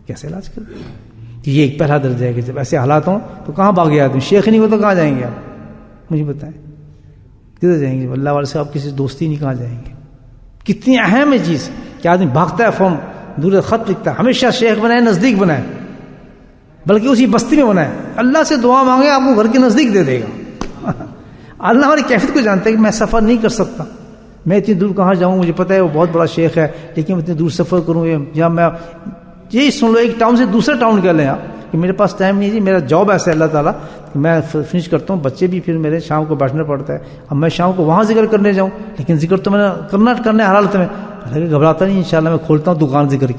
کیسے علاج کر دیں؟ یہ ایک پہلا درجہ ہے کہ جب ایسے حالات ہوں تو کہاں بھاگے آدمی؟ شیخ نہیں ہو تو کہاں جائیں گے آپ؟ مجھے بتائیں کدھر جائیں گے؟ اللہ والے سے آپ کسی دوستی نہیں کہاں جائیں گے؟ کتنی اہم ہے چیز کہ آدمی بھاگتا ہے فون دور خط لکھتا ہے، ہمیشہ شیخ بنائے، نزدیک بنائے، بلکہ اسی بستی میں بنائے. اللہ سے دعا مانگے آپ کو گھر کے نزدیک دے دے گا. اللہ ہماری کیفیت کو جانتا ہے کہ میں سفر نہیں کر سکتا، میں اتنی دور کہاں جاؤں؟ مجھے پتا ہے وہ بہت بڑا شیخ ہے، لیکن میں اتنی دور سفر کروں یا میں یہی سن لو ایک ٹاؤن سے دوسرے ٹاؤن کر لیں آپ، کہ میرے پاس ٹائم نہیں ہے جی، میرا جاب ایسا ہے اللہ تعالیٰ کہ میں فنش کرتا ہوں، بچے بھی پھر میرے شام کو بیٹھنا پڑتا ہے، اب میں شام کو وہاں ذکر کرنے جاؤں، لیکن ذکر تو میں نے کرنا ہے ہر حالت میں، گھبراتا نہیں، انشاءاللہ میں کھولتا ہوں دکان ذکر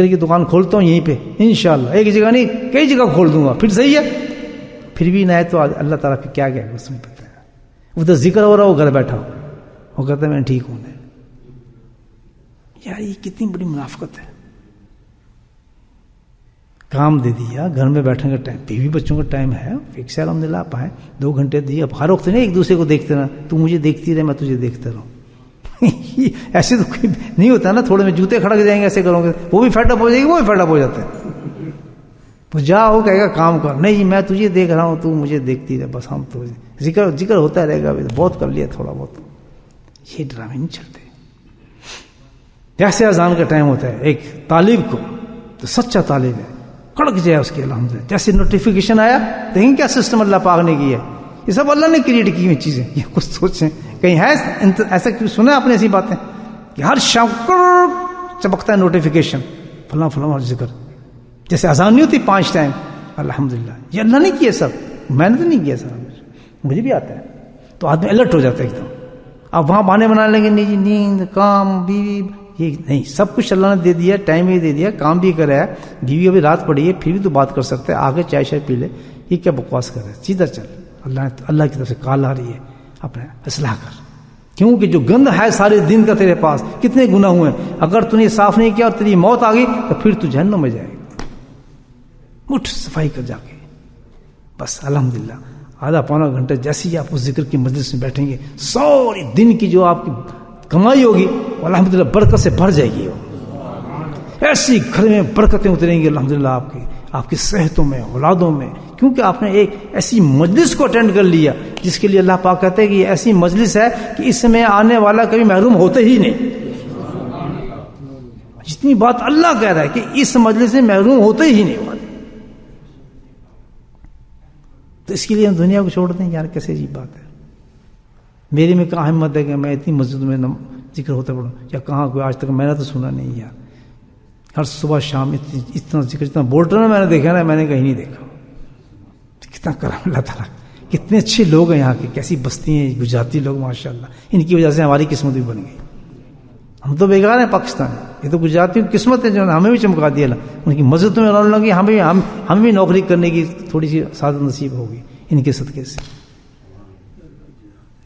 کی دکان کھولتا ہوں یہیں پہ انشاءاللہ، ایک جگہ نہیں کئی جگہ کھول دوں گا، پھر صحیح ہے، پھر بھی نہ ہے تو اللہ تعالیٰ پھر کیا اس میں پتہ ہے، ادھر ذکر ہو رہا وہ گھر بیٹھا ہو، وہ کہتا ہے میں ٹھیک ہوں. یار یہ کتنی بڑی منافقت ہے. کام دے دیا، گھر میں بیٹھنے کا ٹائم، بیوی بچوں کا ٹائم ہے فکس ہے الحمدللہ، آپ آئیں 2 گھنٹے دیے، اب ہر وقت نہیں ایک دوسرے کو دیکھتے رہنا، تو مجھے دیکھتی رہے میں تجھے دیکھتا رہوں. ایسے تو کوئی نہیں ہوتا نا، تھوڑے میں جوتے کھڑک جائیں گے ایسے کروں گے، وہ بھی فیڈ اپ ہو جائے گی، وہ بھی فیڈ اپ ہو جاتا ہے. تو جا وہ کہے گا کام کر، نہیں میں تجھے دیکھ رہا ہوں تو مجھے دیکھتی رہے، بس ہم تو ذکر ہوتا رہے گا، بہت کر لیا تھوڑا بہت. یہ ڈرامے نہیں چلتے. جیسے اذان کا ٹائم ہوتا ہے، ایک طالب کو تو سچا طالب ہے کڑک جائے اس کے الحمدللہ، جیسے نوٹیفیکیشن آیا دیکھیں کیا سسٹم اللہ پاک نے کیا ہے، یہ سب اللہ نے کریٹ کی ہوئی چیزیں. یہ کچھ سوچیں کہیں ہے ایسا سنا آپ نے ایسی باتیں کہ ہر شام چمکتا ہے نوٹیفیکیشن فلاں فلاں ذکر، جیسے اذان نہیں ہوتی 5 ٹائم، الحمدللہ یہ اللہ نے کیا سب، میں نے تو نہیں کیا سر، مجھے بھی آتا ہے. تو آدمی الرٹ ہو جاتا ہے ایک دم. اب وہاں بہانے بنانے لگے، نہیں جی نیند کام بیوی، یہ نہیں، سب کچھ اللہ نے دے دیا، ٹائم بھی دے دیا، کام بھی کرا ہے، بیوی ابھی رات پڑی ہے پھر بھی تو بات کر سکتے ہے، آگے چائے شائے پی لے. یہ کیا بکواس کر رہے ہیں، سیدھا چل، اللہ کی طرف سے کال آ رہی ہے، اپنا اصلاح کر، کیونکہ جو گند ہے سارے دن کا تیرے پاس، کتنے گناہ ہوئے ہیں، اگر تو نے صاف نہیں کیا اور تیری موت آ گئی تو پھر تو جہنم میں جائے گا. اٹھ صفائی کر جا کے، بس الحمدللہ آدھا پونا گھنٹہ جیسے ہی آپ اس ذکر کی مجلس میں بیٹھیں گے، ساری دن کی جو آپ کی کمائی ہوگی وہ الحمدللہ برکت سے بھر جائے گی. ایسی گھر میں برکتیں اتریں گی الحمدللہ آپ کی صحتوں میں، اولادوں میں، کیونکہ آپ نے ایک ایسی مجلس کو اٹینڈ کر لیا جس کے لیے اللہ پاک کہتے ہیں کہ یہ ایسی مجلس ہے کہ اس میں آنے والا کبھی محروم ہوتے ہی نہیں. جتنی بات اللہ کہہ رہا ہے کہ اس مجلس سے محروم ہوتے ہی نہیں والے، تو اس کے لیے ہم دنیا کو چھوڑ دیں. یار کیسے عجیب بات ہے. میری میں کہاں ہمت ہے کہ میں اتنی مسجد میں ذکر ہوتا پڑھوں، یا کہاں کوئی آج تک میں نے تو سنا نہیں. یار ہر صبح شام اتنا ذکر، اتنا بولٹر میں نے دیکھا نا، میں نے کہیں نہیں دیکھا. کتنا کرم اللہ تعالیٰ، کتنے اچھے لوگ ہیں یہاں کے، کیسی بستی ہیں گجراتی لوگ ماشاءاللہ، ان کی وجہ سے ہماری قسمت بھی بن گئی. ہم تو بیکار ہیں پاکستان، یہ تو گجراتیوں کی قسمت ہے جو ہمیں بھی چمکا دیا ان کی مسجدوں میں رہنے لگی، ہمیں بھی نوکری کرنے کی تھوڑی سی سعادت نصیب ہوگی ان کے صدقے سے.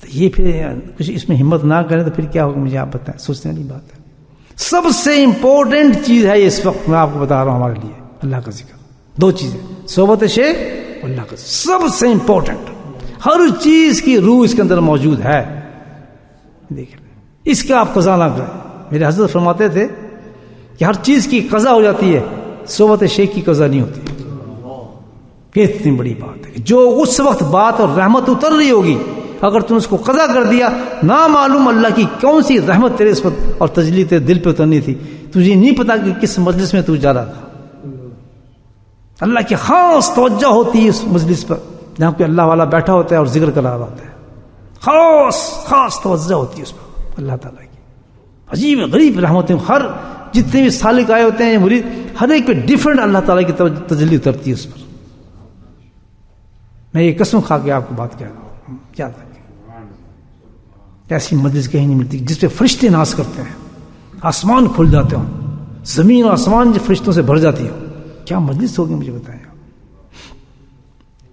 تو یہ پھر کچھ اس میں ہمت نہ کریں تو پھر کیا ہوگا مجھے آپ بتائیں، سوچنے والی بات ہے. سب سے امپورٹنٹ چیز ہے اس وقت میں آپ کو بتا رہا ہوں ہمارے لیے اللہ کا ذکر. 2 چیزیں، صحبت شیخ اور اللہ کا ذکر، سب سے امپورٹنٹ. ہر چیز کی روح اس کے اندر موجود ہے. دیکھ لیں، اس کا آپ قضا نہ کریں. میرے حضرت فرماتے تھے کہ ہر چیز کی قضا ہو جاتی ہے، صحبت شیخ کی قضا نہیں ہوتی. کتنی بڑی بات ہے کہ جو اس وقت بات اور رحمت اتر رہی ہوگی، اگر تم اس کو قضا کر دیا، نہ معلوم اللہ کی کون سی رحمت تیرے اس وقت اور تجلی تیرے دل پہ اترنی تھی. تجھے نہیں پتا کہ کس مجلس میں تو جا رہا تھا. اللہ کی خاص توجہ ہوتی ہے اس مجلس پر جہاں پہ اللہ والا بیٹھا ہوتا ہے اور ذکر کرا رہا ہوتا ہے. خاص توجہ ہوتی ہے اس پر اللہ تعالیٰ کی. عجیب غریب رحمتیں، ہر جتنے بھی سالک آئے ہوتے ہیں مرید، ہر ایک پہ ڈیفرنٹ اللہ تعالیٰ کی تجلی اترتی ہے اس پر. میں یہ قسم کھا کے آپ کو بات کہہ رہا ہوں، یاد رکھیں ایسی مجلس کہیں نہیں ملتی جس پہ فرشتے ناز کرتے ہیں، آسمان کھل جاتے ہوں، زمین اور آسمان جو فرشتوں سے بھر جاتی ہو. کیا مجلس ہوگی مجھے بتائیں.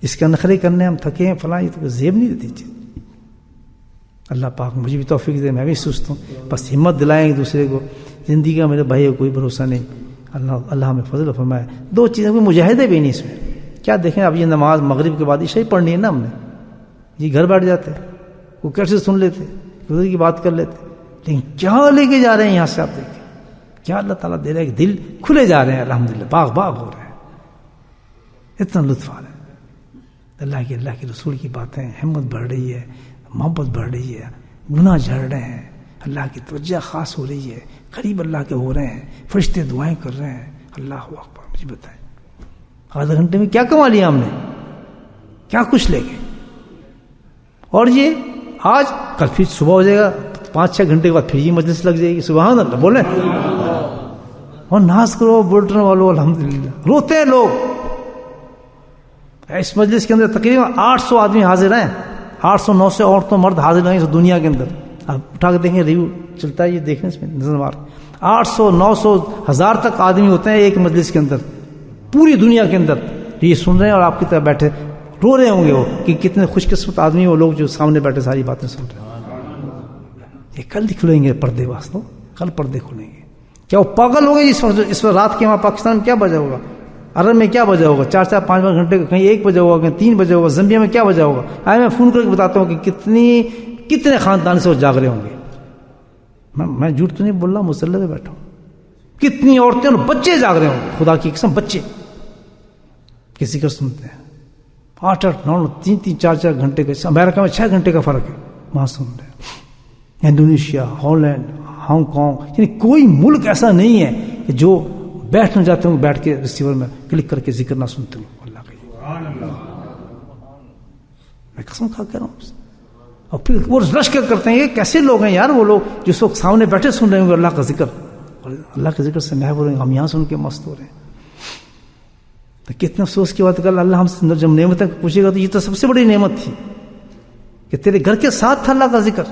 اس کے نخرے کرنے ہم تھکے ہیں فلاں، یہ تو زیب نہیں دیتی چیز. اللہ پاک مجھے بھی توفیق دے، میں بھی سوچتا ہوں بس ہمت دلائیں ایک دوسرے کو. زندگی کا میرے بھائی کوئی بھروسہ نہیں، اللہ ہمیں فضل فرمائے. 2 چیزیں کوئی مجاہدے بھی نہیں اس میں. کیا دیکھیں اب یہ نماز مغرب کے بعد عشاء پڑھنی ہے نا ہم نے، یہ گھر بیٹھ جاتے وہ کیسے سن لیتے، ادھر کی بات کر لیتے، لیکن کیا لے کے جا رہے ہیں یہاں سے. آپ دیکھیں کیا اللہ تعالیٰ دے رہا ہے کہ دل کھلے جا رہے ہیں الحمدللہ، باغ ہو رہے ہیں. اتنا لطف آ رہا ہے. اللہ کے رسول کی باتیں، ہمت بڑھ رہی ہے، محبت بڑھ رہی ہے، گناہ جھڑ رہے ہیں، اللہ کی توجہ خاص ہو رہی ہے، قریب اللہ کے ہو رہے ہیں، فرشتے دعائیں کر رہے ہیں. اللہ اکبر. مجھے بتائیں آدھے گھنٹے میں کیا کما لیا ہم نے، کیا کچھ لے گئے. اور یہ آج کل پھر صبح ہو جائے گا، 5-6 گھنٹے کے بعد پھر یہ مجلس لگ جائے گی. سبحان اللہ بولیں. اور ناز کرو بلٹن والوں الحمدللہ. روتے ہیں لوگ. اس مجلس کے اندر تقریباً 800 آدمی حاضر ہیں, 800-900 عورتوں مرد حاضر ہیں اس دنیا کے اندر. آپ اٹھا کے دیکھیں, ریویو چلتا ہے یہ دیکھنے اس میں نظر مار. 800-900 ہزار تک آدمی ہوتے ہیں ایک مجلس کے اندر پوری دنیا کے اندر. یہ سن رہے ہیں اور آپ کی طرف بیٹھے رو رہے ہوں گے وہ کہ کتنے خوش قسمت آدمی وہ لوگ جو سامنے بیٹھے ساری باتیں سن رہے ہیں. یہ کل کھلیں گے پردے واسطے, کل پردے کھلیں گے. کیا وہ پاگل ہو گئے اس وقت رات کے وہاں پاکستان میں کیا بجا ہوگا, عرب میں کیا بجا ہوگا, 4-5 گھنٹے کا, کہیں 1 بجا ہوگا, کہیں 3 بجا ہوگا, زمبیا میں کیا بجا ہوگا. آئے میں فون کر کے بتاتا ہوں کہ کتنے خاندان سے وہ جاگ رہے ہوں گے. میں جھوٹ تو نہیں بول رہا, مسلح پہ بیٹھا ہوں. کتنی عورتیں اور بچے جاگ رہے ہوں گے, خدا کی قسم بچے کی ذکر سنتے ہیں. 8-9, 3-4 گھنٹے کا. امریکہ میں 6 گھنٹے کا فرق ہے, وہاں سن رہے ہیں. انڈونیشیا, ہالینڈ, ہانگ کانگ, یعنی کوئی ملک ایسا نہیں ہے کہ جو بیٹھ نہ جاتے ہوں, بیٹھ کے ریسیور میں کلک کر کے ذکر نہ سنتے ہوں اللہ کا. میں قسم کھا کہہ رہا ہوں. اور پھر وہ رش کرتے ہیں. یہ کیسے لوگ ہیں یار, وہ لوگ جس وقت سامنے بیٹھے سن رہے ہوں گے اللہ کا ذکر, اور اللہ کے ذکر سے محب ہو رہے ہیں, ہم یہاں سن کے مست ہو رہے ہیں. تو کتنے افسوس کی بات. کل اللہ ہم سے جب نعمتیں پوچھے گا تو یہ تو سب سے بڑی نعمت تھی کہ تیرے گھر کے ساتھ تھا اللہ کا ذکر.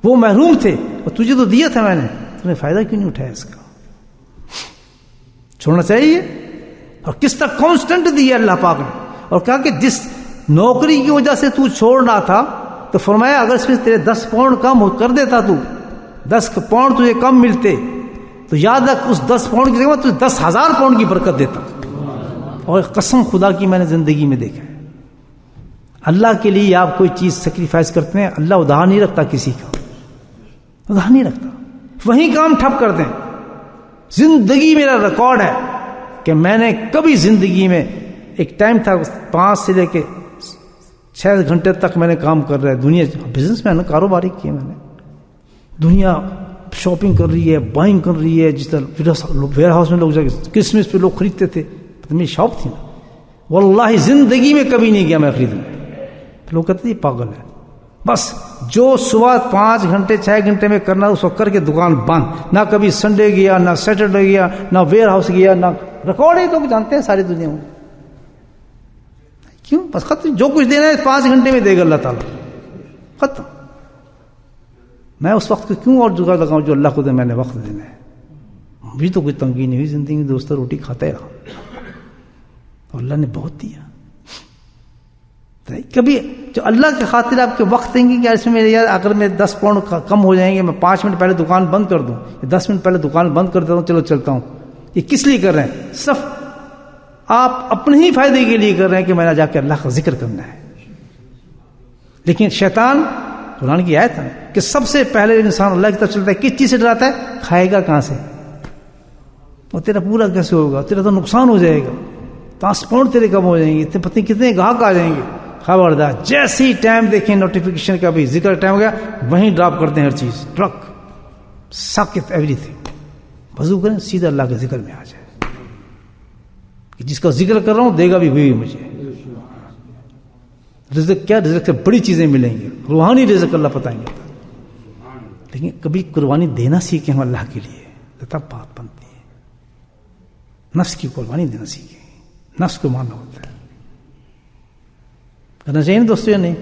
وہ محروم تھے اور تجھے تو دیا تھا میں نے, تو نے فائدہ کیوں نہیں اٹھایا اس کا؟ چھوڑنا چاہیے. اور کس طرح کانسٹنٹ دی ہے اللہ پاک نے, اور کہا کہ جس نوکری کی وجہ سے تو چھوڑ رہا تھا تو فرمایا اگر اس میں تیرے 10 پاؤنڈ کم کر دیتا, تو 10 پاؤنڈ تجھے کم ملتے, تو یاد رکھ اس 10 پاؤنڈ کی جگہ تجھے 10,000 پاؤنڈ کی برکت دیتا. اور قسم خدا کی میں نے زندگی میں دیکھا ہے, اللہ کے لیے آپ کوئی چیز سیکریفائس کرتے ہیں, اللہ ادھار نہیں رکھتا کسی کا, ادھار نہیں رکھتا. وہیں کام ٹھپ کر دیں. زندگی میرا ریکارڈ ہے کہ میں نے کبھی زندگی میں, ایک ٹائم تھا 5 سے لے کے 6 گھنٹے تک میں نے کام کر رہا ہے. دنیا بزنس میں کاروباری کیا میں نے, دنیا شاپنگ کر رہی ہے, بائنگ کر رہی ہے. جس طرح ویئر ہاؤس میں لوگ جا کے کرسمس پہ لوگ خریدتے تھے, میری شاپ تھی نا, واللہ زندگی میں کبھی نہیں گیا میں خریدنے. لوگ کہتے ہیں یہ پاگل ہے. بس جو صبح 5 گھنٹے 6 گھنٹے میں کرنا اس وقت کر کے دکان بند. نہ کبھی سنڈے گیا, نہ سیٹرڈے گیا, نہ ویئر ہاؤس گیا, نہ ریکارڈ ہی تو جانتے ہیں ساری دنیا میں. کیوں؟ بس ختم. جو کچھ دینا ہے 5 گھنٹے میں دے گا اللہ تعالیٰ, ختم. میں اس وقت کو کیوں اور جگہ لگاؤں جو اللہ کو دے, میں نے وقت دینا ہے. مجھے تو کوئی تنگی نہیں ہوئی زندگی میں, دوستوں روٹی کھاتا ہی رہا, اور اللہ نے بہت دیا. کبھی جو اللہ کی خاطر آپ کے وقت دیں گے کہ اس میں میرے یار اگر میں 10 پاؤنڈ کم ہو جائیں گے, میں 5 منٹ پہلے دکان بند کر دوں, 10 منٹ پہلے دکان بند کر دیتا ہوں, چلو چلتا ہوں. یہ کس لیے کر رہے ہیں؟ صرف آپ اپنے ہی فائدے کے لیے کر رہے ہیں کہ میں نے جا کے اللہ کا ذکر کرنا ہے. لیکن شیطان, قرآن کی آیت ہے کہ سب سے پہلے انسان اللہ کی طرف چلتا ہے. کس چیز سے ڈراتا ہے؟ کھائے گا کہاں سے, اور تیرا پورا کیسے ہوگا, تیرا تو نقصان ہو جائے گا, 5 پاؤنڈ تیرے کم ہو جائیں گے, اتنے پتہ کتنے گاہک آ جائیں گے. خبردار, جیسی ٹائم دیکھیں نوٹیفیکیشن کا بھی ذکر ٹائم ہو گیا, وہیں ڈراپ کرتے ہیں ہر چیز, ٹرک ساکت ایوری تھنگ. وضو کریں سیدھا اللہ کے ذکر میں آ جائے کہ جس کا ذکر کر رہا ہوں دے گا بھی وہی مجھے. رزق کیا, رزق سے بڑی چیزیں ملیں گی, روحانی رزق اللہ بتائیں گے. لیکن کبھی قربانی دینا سیکھیں ہم اللہ کے لیے, تب بات بنتی ہے. نفس کی قربانی دینا سیکھیں, نفس کو ماننا ہوتا ہے. کرنا چاہیے نا دوستوں, یا نہیں؟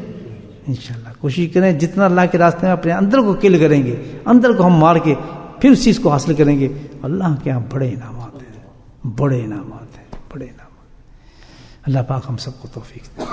انشاءاللہ کوشش کریں جتنا اللہ کے راستے میں اپنے اندر کو کل کریں گے, اندر کو ہم مار کے پھر اس چیز کو حاصل کریں گے. اللہ کے یہاں بڑے انعامات ہیں, بڑے انعامات ہیں, بڑے انعامات. اللہ پاک ہم سب کو توفیق دے.